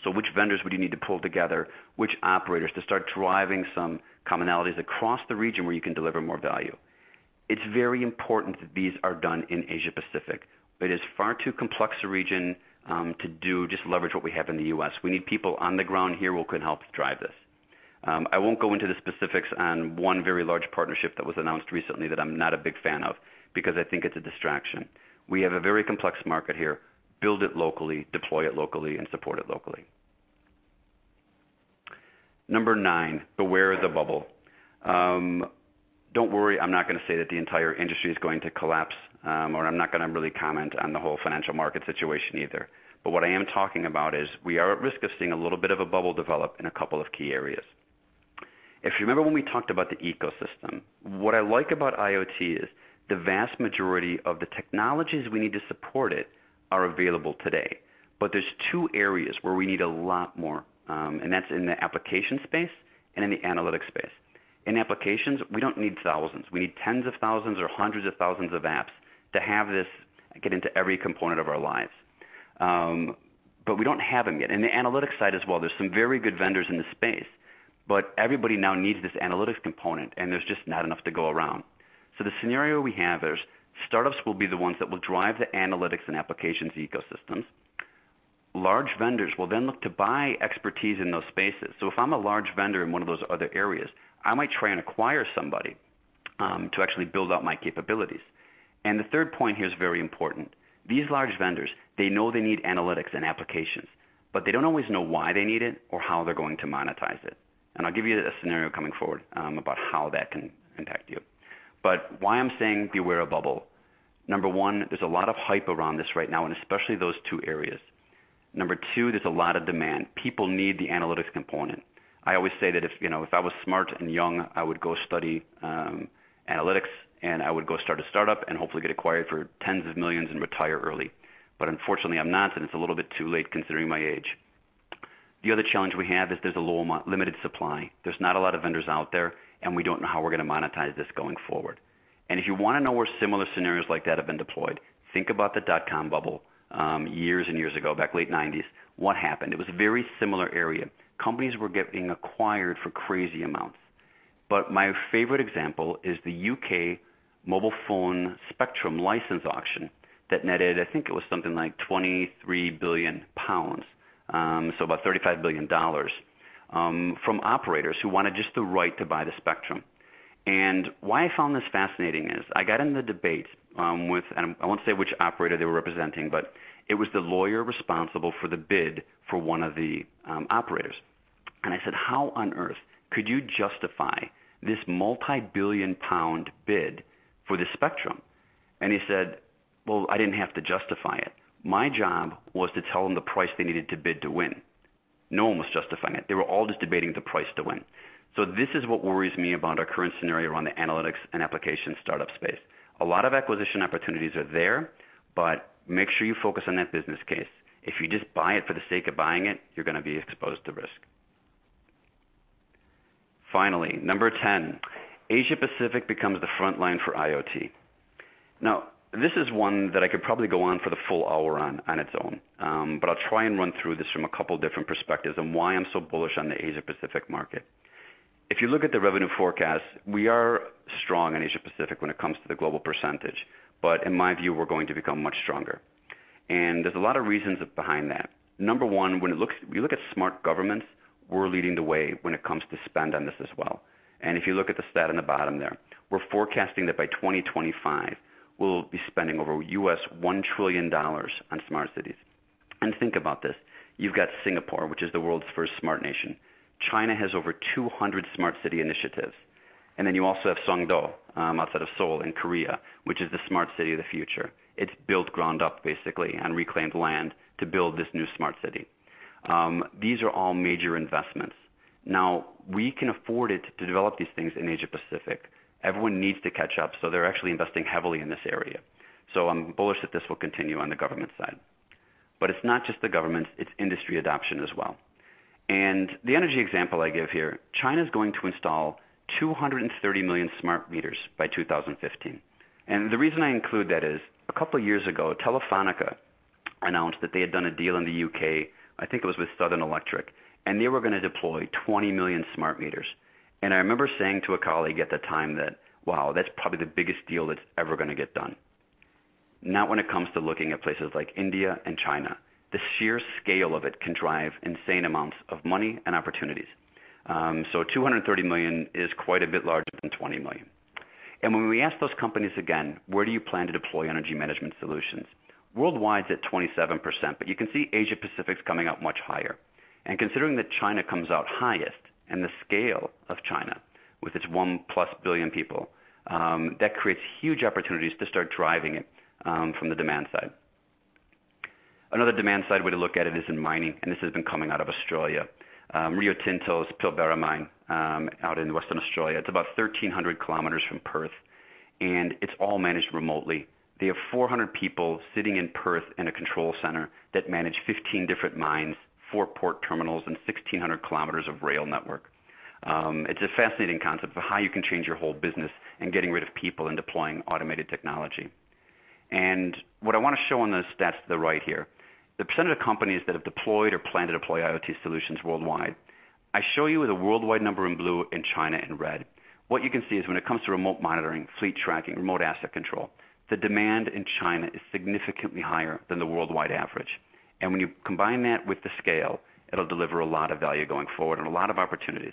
S2: So which vendors would you need to pull together, which operators to start driving some commonalities across the region where you can deliver more value. It's very important that these are done in Asia Pacific. It is far too complex a region to do just leverage what we have in the U.S. We need people on the ground here who can help drive this. I won't go into the specifics on one very large partnership that was announced recently that I'm not a big fan of, because I think it's a distraction. We have a very complex market here. Build it locally, deploy it locally, and support it locally. Number 9, beware the bubble. Don't worry, I'm not going to say that the entire industry is going to collapse, or I'm not going to really comment on the whole financial market situation either. But what I am talking about is we are at risk of seeing a little bit of a bubble develop in a couple of key areas. If you remember when we talked about the ecosystem, what I like about IoT is the vast majority of the technologies we need to support it are available today. But there's 2 areas where we need a lot more, and that's in the application space and in the analytics space. In applications, we don't need thousands. We need tens of thousands or hundreds of thousands of apps to have this get into every component of our lives. But we don't have them yet. In the analytics side as well, there's some very good vendors in the space, but everybody now needs this analytics component, and there's just not enough to go around. So the scenario we have is startups will be the ones that will drive the analytics and applications ecosystems. Large vendors will then look to buy expertise in those spaces. So if I'm a large vendor in one of those other areas, I might try and acquire somebody to actually build out my capabilities. And the third point here is very important. These large vendors, they know they need analytics and applications, but they don't always know why they need it or how they're going to monetize it. And I'll give you a scenario coming forward about how that can impact you. But why I'm saying beware a bubble. Number 1, there's a lot of hype around this right now, and especially those 2 areas. Number 2, there's a lot of demand. People need the analytics component. I always say that if I was smart and young, I would go study analytics, and I would go start a startup and hopefully get acquired for tens of millions and retire early. But unfortunately, I'm not, and it's a little bit too late considering my age. The other challenge we have is there's a limited supply. There's not a lot of vendors out there, and we don't know how we're going to monetize this going forward. And if you want to know where similar scenarios like that have been deployed, think about the dot-com bubble years and years ago, back late 90s. What happened? It was a very similar area. Companies were getting acquired for crazy amounts. But my favorite example is the UK mobile phone spectrum license auction that netted, I think it was something like 23 billion pounds, so about $35 billion, from operators who wanted just the right to buy the spectrum. And why I found this fascinating is I got in the debate with, and I won't say which operator they were representing, but it was the lawyer responsible for the bid for one of the operators. And I said, how on earth could you justify this multi-billion pound bid for the spectrum? And he said, well, I didn't have to justify it. My job was to tell them the price they needed to bid to win. No one was justifying it. They were all just debating the price to win. So this is what worries me about our current scenario around the analytics and application startup space. A lot of acquisition opportunities are there, but make sure you focus on that business case. If you just buy it for the sake of buying it, you're going to be exposed to risk. Finally, number 10, Asia Pacific becomes the front line for IoT. Now, this is one that I could probably go on for the full hour on its own, but I'll try and run through this from a couple different perspectives and why I'm so bullish on the Asia Pacific market. If you look at the revenue forecast, we are strong in Asia Pacific when it comes to the global percentage, but in my view, we're going to become much stronger. And there's a lot of reasons behind that. Number 1, when you look at smart governments, we're leading the way when it comes to spend on this as well. And if you look at the stat on the bottom there, we're forecasting that by 2025, will be spending over US $1 trillion on smart cities. And think about this. You've got Singapore, which is the world's first smart nation. China has over 200 smart city initiatives. And then you also have Songdo, outside of Seoul in Korea, which is the smart city of the future. It's built ground up, basically, on reclaimed land to build this new smart city. These are all major investments. Now, we can afford it to develop these things in Asia Pacific. Everyone needs to catch up, so they're actually investing heavily in this area. So I'm bullish that this will continue on the government side. But it's not just the governments, it's industry adoption as well. And the energy example I give here, China is going to install 230 million smart meters by 2015. And the reason I include that is a couple of years ago, Telefonica announced that they had done a deal in the UK, I think it was with Southern Electric, and they were going to deploy 20 million smart meters. And I remember saying to a colleague at the time that, wow, that's probably the biggest deal that's ever going to get done. Not when it comes to looking at places like India and China. The sheer scale of it can drive insane amounts of money and opportunities. So 230 million is quite a bit larger than 20 million. And when we ask those companies again, where do you plan to deploy energy management solutions? Worldwide's at 27%, but you can see Asia Pacific's coming out much higher. And considering that China comes out highest and the scale of China with its 1+ billion people, that creates huge opportunities to start driving it from the demand side. Another demand side way to look at it is in mining, and this has been coming out of Australia. Rio Tinto's Pilbara mine out in Western Australia. It's about 1,300 kilometers from Perth, and it's all managed remotely. They have 400 people sitting in Perth in a control center that manage 15 different mines, 4 port terminals, and 1,600 kilometers of rail network. It's a fascinating concept of how you can change your whole business and getting rid of people and deploying automated technology. And what I want to show on the stats to the right here, the percentage of companies that have deployed or plan to deploy IoT solutions worldwide. I show you the worldwide number in blue and China in red. What you can see is when it comes to remote monitoring, fleet tracking, remote asset control, the demand in China is significantly higher than the worldwide average. And when you combine that with the scale, it'll deliver a lot of value going forward and a lot of opportunities.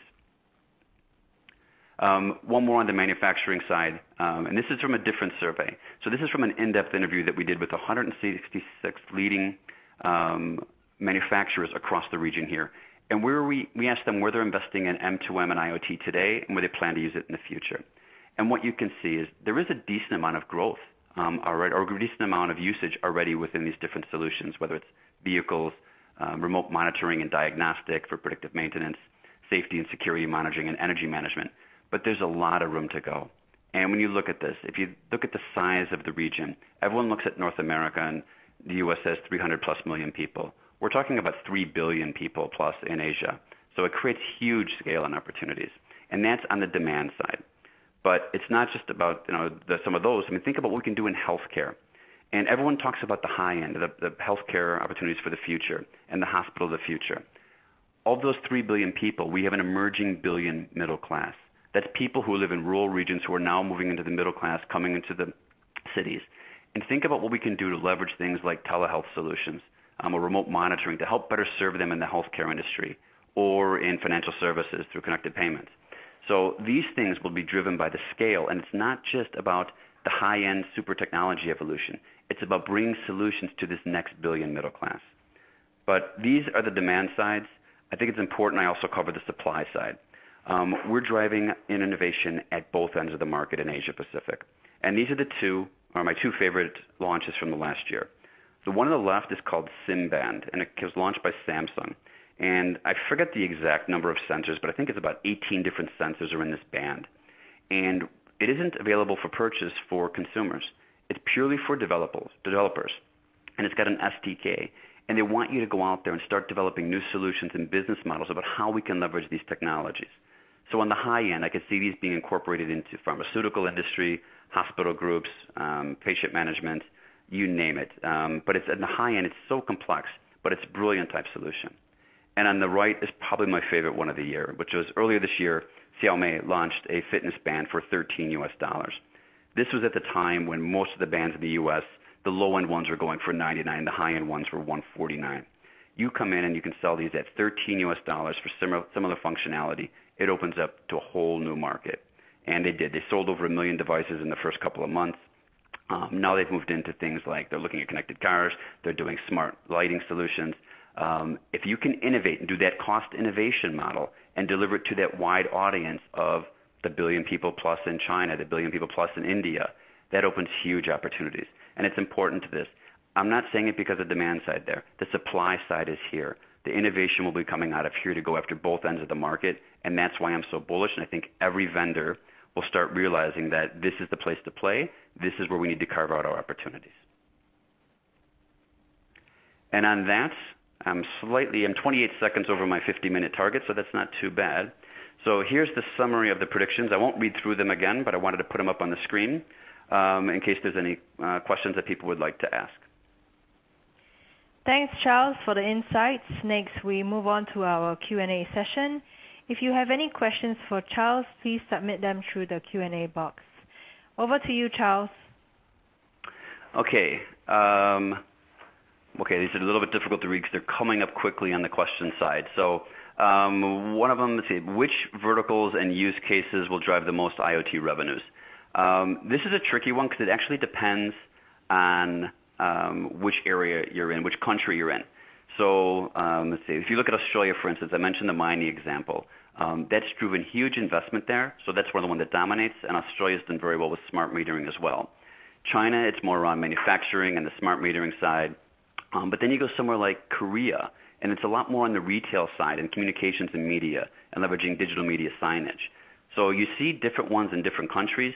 S2: One more on the manufacturing side, and this is from a different survey. So this is from an in-depth interview that we did with 166 leading manufacturers across the region here. And where we asked them where they're investing in M2M and IoT today and where they plan to use it in the future. And what you can see is there is a decent amount of growth already, or a decent amount of usage already within these different solutions, whether it's vehicles, remote monitoring and diagnostic for predictive maintenance, safety and security monitoring, and energy management. But there's a lot of room to go. And when you look at this, if you look at the size of the region, everyone looks at North America and the U.S. has 300+ million people. We're talking about 3 billion people plus in Asia. So it creates huge scale and opportunities. And that's on the demand side. But it's not just about some of those. I mean, think about what we can do in healthcare. And everyone talks about the high end, the healthcare opportunities for the future and the hospital of the future. Of those 3 billion people, we have an emerging billion middle class. That's people who live in rural regions who are now moving into the middle class, coming into the cities. And think about what we can do to leverage things like telehealth solutions or remote monitoring to help better serve them in the healthcare industry or in financial services through connected payments. So these things will be driven by the scale, and it's not just about the high-end super technology evolution. It's about bringing solutions to this next billion middle class. But these are the demand sides. I think it's important I also cover the supply side. We're driving in innovation at both ends of the market in Asia Pacific. And these are my two favorite launches from the last year. The one on the left is called SimBand, and it was launched by Samsung. And I forget the exact number of sensors, but I think it's about 18 different sensors are in this band. And it isn't available for purchase for consumers. It's purely for developers. And it's got an SDK. And they want you to go out there and start developing new solutions and business models about how we can leverage these technologies. So on the high end, I could see these being incorporated into pharmaceutical industry, hospital groups, patient management, you name it. But it's at the high end, it's so complex, but it's a brilliant type solution. And on the right is probably my favorite one of the year, which was earlier this year, Xiaomi launched a fitness band for $13 US. This was at the time when most of the bands in the US, the low-end ones were going for $99, the high-end ones were $149. You come in and you can sell these at $13 US for similar functionality. It opens up to a whole new market. And they did. They sold over 1 million devices in the first couple of months. Now they've moved into things like they're looking at connected cars, they're doing smart lighting solutions. If you can innovate and do that cost innovation model and deliver it to that wide audience of the billion people plus in China, the billion people plus in India, that opens huge opportunities. And it's important to this. I'm not saying it because of the demand side there. The supply side is here. The innovation will be coming out of here to go after both ends of the market, and that's why I'm so bullish. And I think every vendor will start realizing that this is the place to play. This is where we need to carve out our opportunities. And on that, I'm 28 seconds over my 50-minute target, so that's not too bad. So here's the summary of the predictions. I won't read through them again, but I wanted to put them up on the screen in case there's any questions that people would like to ask.
S1: Thanks, Charles, for the insights. Next, we move on to our Q&A session. If you have any questions for Charles, please submit them through the Q&A box. Over to you, Charles.
S2: Okay. These are a little bit difficult to read because they're coming up quickly on the question side. So one of them, let's see, which verticals and use cases will drive the most IoT revenues? This is a tricky one because it actually depends on which area you're in, which country you're in. So let's see, if you look at Australia, for instance, I mentioned the mining example. That's driven huge investment there, so that's one of the ones that dominates, and Australia's done very well with smart metering as well. China, it's more around manufacturing and the smart metering side. But then you go somewhere like Korea, and it's a lot more on the retail side and communications and media and leveraging digital media signage. So you see different ones in different countries.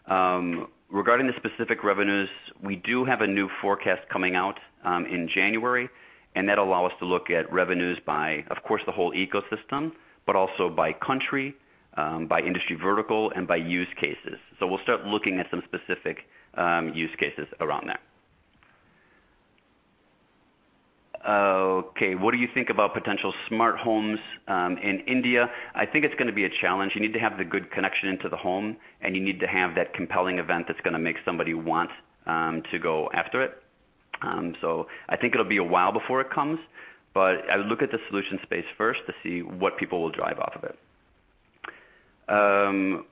S2: Regarding the specific revenues, we do have a new forecast coming out in January, and that'll allow us to look at revenues by, of course, the whole ecosystem, but also by country, by industry vertical, and by use cases. So we'll start looking at some specific use cases around that. Okay, what do you think about potential smart homes in India? I think it's going to be a challenge. You need to have the good connection into the home, and you need to have that compelling event that's going to make somebody want to go after it. So I think it'll be a while before it comes, but I would look at the solution space first to see what people will drive off of it.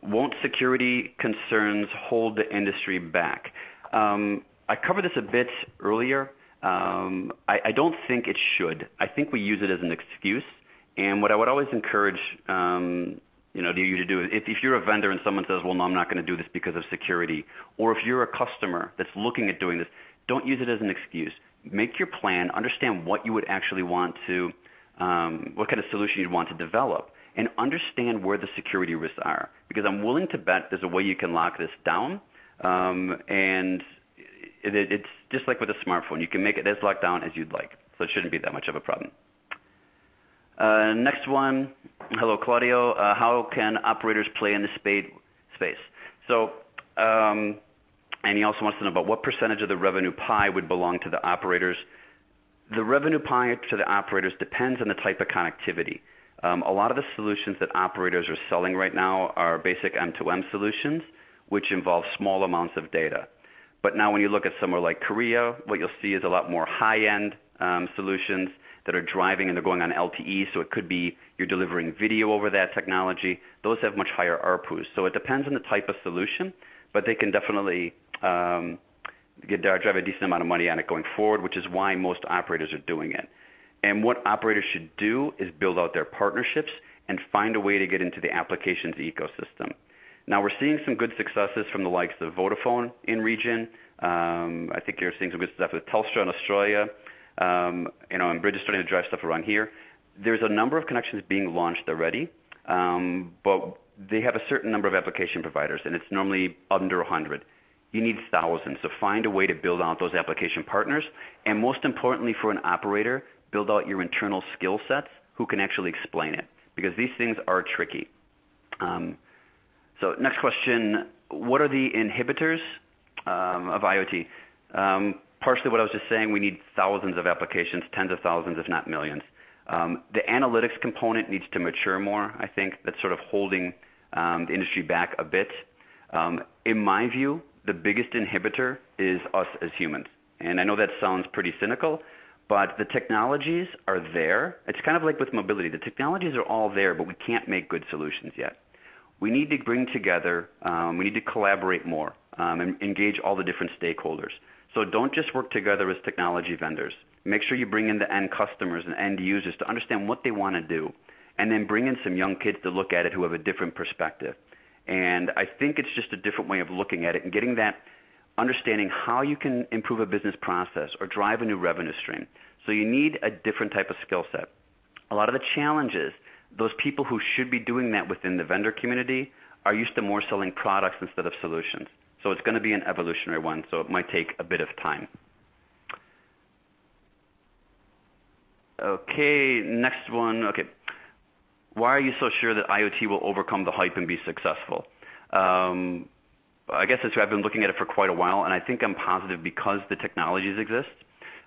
S2: Won't security concerns hold the industry back? I covered this a bit earlier. I don't think it should. I think we use it as an excuse. And what I would always encourage you to do is if you're a vendor and someone says, well, no, I'm not going to do this because of security, or if you're a customer that's looking at doing this, don't use it as an excuse. Make your plan, understand what you would actually want to, what kind of solution you'd want to develop, and understand where the security risks are. Because I'm willing to bet there's a way you can lock this down, and it's just like with a smartphone. You can make it as locked down as you'd like. So it shouldn't be that much of a problem. Next one. Hello, Claudio. How can operators play in the space? So, and he also wants to know about what percentage of the revenue pie would belong to the operators. The revenue pie to the operators depends on the type of connectivity. A lot of the solutions that operators are selling right now are basic M2M solutions, which involve small amounts of data. But now when you look at somewhere like Korea, what you'll see is a lot more high-end solutions that are driving and they're going on LTE, so it could be you're delivering video over that technology. Those have much higher ARPUs. So it depends on the type of solution, but they can definitely drive a decent amount of money on it going forward, which is why most operators are doing it. And what operators should do is build out their partnerships and find a way to get into the applications ecosystem. Now we're seeing some good successes from the likes of Vodafone in region. I think you're seeing some good stuff with Telstra in Australia. And Bridge is starting to drive stuff around here. There's a number of connections being launched already, but they have a certain number of application providers, and it's normally under 100. You need thousands, so find a way to build out those application partners, and most importantly for an operator, build out your internal skill sets who can actually explain it, because these things are tricky. So next question, what are the inhibitors of IoT? Partially what I was just saying, we need thousands of applications, tens of thousands, if not millions. The analytics component needs to mature more. I think that's sort of holding the industry back a bit. In my view, the biggest inhibitor is us as humans. And I know that sounds pretty cynical, but the technologies are there. It's kind of like with mobility. The technologies are all there, but we can't make good solutions yet. We need to bring together, we need to collaborate more and engage all the different stakeholders. So don't just work together as technology vendors. Make sure you bring in the end customers and end users to understand what they want to do, and then bring in some young kids to look at it who have a different perspective. And I think it's just a different way of looking at it and getting that understanding how you can improve a business process or drive a new revenue stream. So you need a different type of skill set. A lot of the challenges, those people who should be doing that within the vendor community are used to more selling products instead of solutions. So it's going to be an evolutionary one, so it might take a bit of time. Okay, next one. Okay. Why are you so sure that IoT will overcome the hype and be successful? I guess I've been looking at it for quite a while, and I think I'm positive because the technologies exist.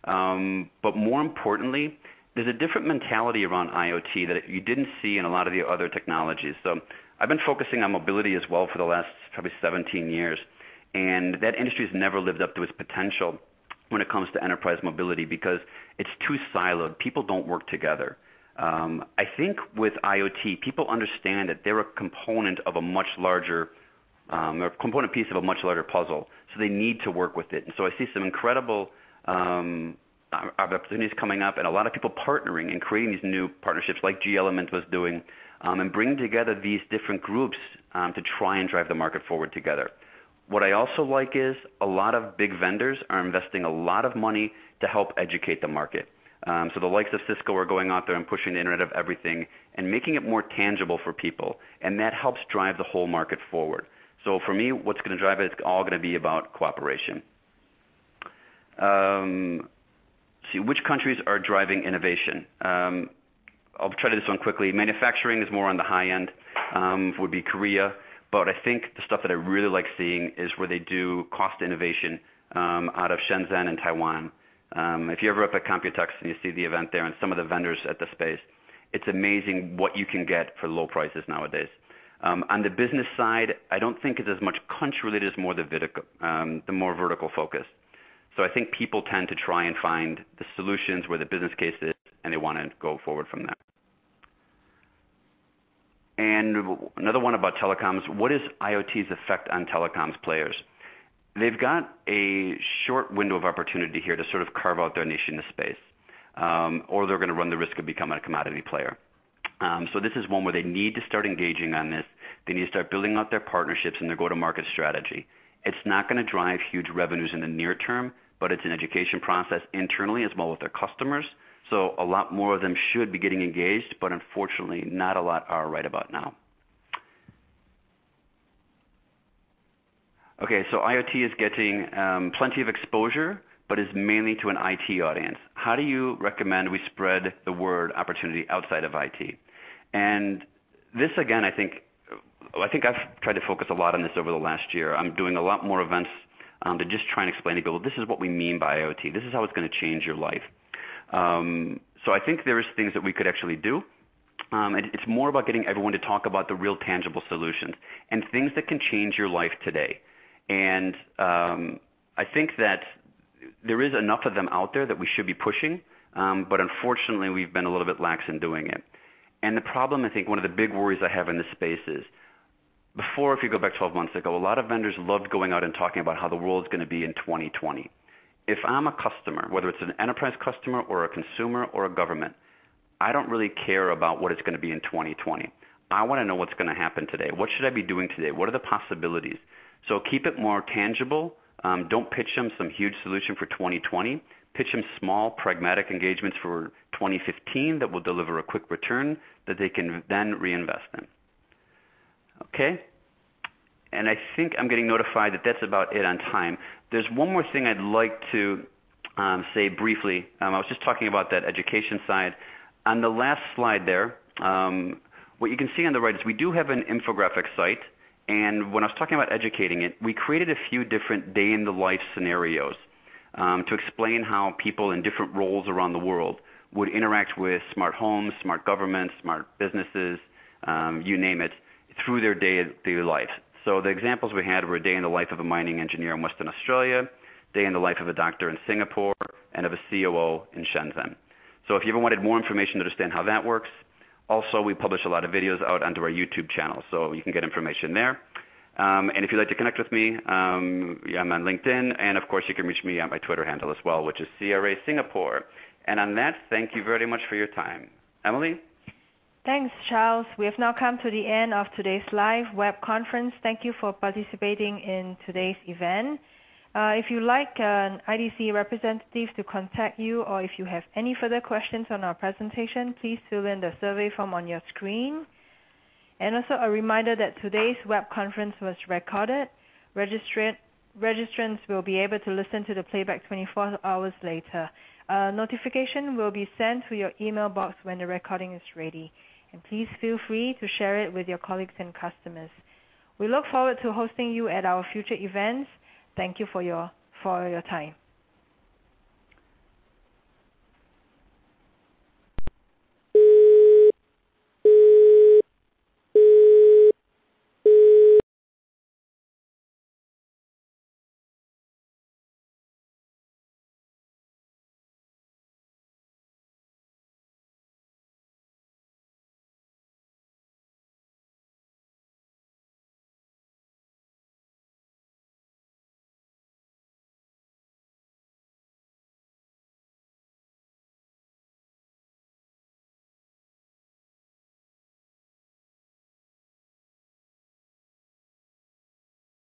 S2: But more importantly, there's a different mentality around IoT that you didn't see in a lot of the other technologies. So I've been focusing on mobility as well for the last probably 17 years, and that industry has never lived up to its potential when it comes to enterprise mobility because it's too siloed. People don't work together. I think with IoT, people understand that they're a component of a much larger, or a component piece of a much larger puzzle, so they need to work with it. And so I see some incredible opportunities coming up and a lot of people partnering and creating these new partnerships like G-Element was doing and bringing together these different groups to try and drive the market forward together. What I also like is a lot of big vendors are investing a lot of money to help educate the market. So the likes of Cisco are going out there and pushing the Internet of Everything and making it more tangible for people, and that helps drive the whole market forward. So for me, what's going to drive it is all going to be about cooperation. See, which countries are driving innovation? I'll try to do this one quickly. Manufacturing is more on the high end, would be Korea. But I think the stuff that I really like seeing is where they do cost innovation out of Shenzhen and Taiwan. If you're ever up at Computex and you see the event there and some of the vendors at the space, it's amazing what you can get for low prices nowadays. On the business side, I don't think it's as much country-related as more the more vertical focus. So I think people tend to try and find the solutions where the business case is, and they want to go forward from there. And another one about telecoms, what is IoT's effect on telecoms players? They've got a short window of opportunity here to sort of carve out their niche in the space, or they're going to run the risk of becoming a commodity player. So this is one where they need to start engaging on this. They need to start building out their partnerships and their go-to-market strategy. It's not going to drive huge revenues in the near term, but it's an education process internally as well with their customers. So a lot more of them should be getting engaged, but unfortunately not a lot are right about now. Okay, so IoT is getting plenty of exposure, but is mainly to an IT audience. How do you recommend we spread the word opportunity outside of IT? And this, again, I think I've tried to focus a lot on this over the last year. I'm doing a lot more events to just try and explain to people, this is what we mean by IoT. This is how it's going to change your life. So I think there is things that we could actually do. It's more about getting everyone to talk about the real tangible solutions and things that can change your life today. And I think that there is enough of them out there that we should be pushing, but unfortunately we've been a little bit lax in doing it. And the problem, I think, one of the big worries I have in this space is, before, if you go back 12 months ago, a lot of vendors loved going out and talking about how the world's going to be in 2020. If I'm a customer, whether it's an enterprise customer or a consumer or a government, I don't really care about what it's going to be in 2020. I want to know what's going to happen today. What should I be doing today? What are the possibilities? So keep it more tangible. Don't pitch them some huge solution for 2020. Pitch them small, pragmatic engagements for 2015 that will deliver a quick return that they can then reinvest in. Okay? And I think I'm getting notified that that's about it on time. There's one more thing I'd like to say briefly. I was just talking about that education side. On the last slide there, what you can see on the right is we do have an infographic site. And when I was talking about educating it, we created a few different day-in-the-life scenarios to explain how people in different roles around the world would interact with smart homes, smart governments, smart businesses, you name it, through their daily life. So the examples we had were a day in the life of a mining engineer in Western Australia, day in the life of a doctor in Singapore, and of a COO in Shenzhen. So if you ever wanted more information to understand how that works, also we publish a lot of videos out onto our YouTube channel, so you can get information there. And if you'd like to connect with me, I'm on LinkedIn, and of course you can reach me at my Twitter handle as well, which is CRA Singapore. And on that, thank you very much for your time. Emily?
S1: Thanks, Charles. We have now come to the end of today's live web conference. Thank you for participating in today's event. If you'd like an IDC representative to contact you, or if you have any further questions on our presentation, please fill in the survey form on your screen. And also a reminder that today's web conference was recorded. Registrants will be able to listen to the playback 24 hours later. A notification will be sent to your email box when the recording is ready. And please feel free to share it with your colleagues and customers. We look forward to hosting you at our future events. Thank you for your time.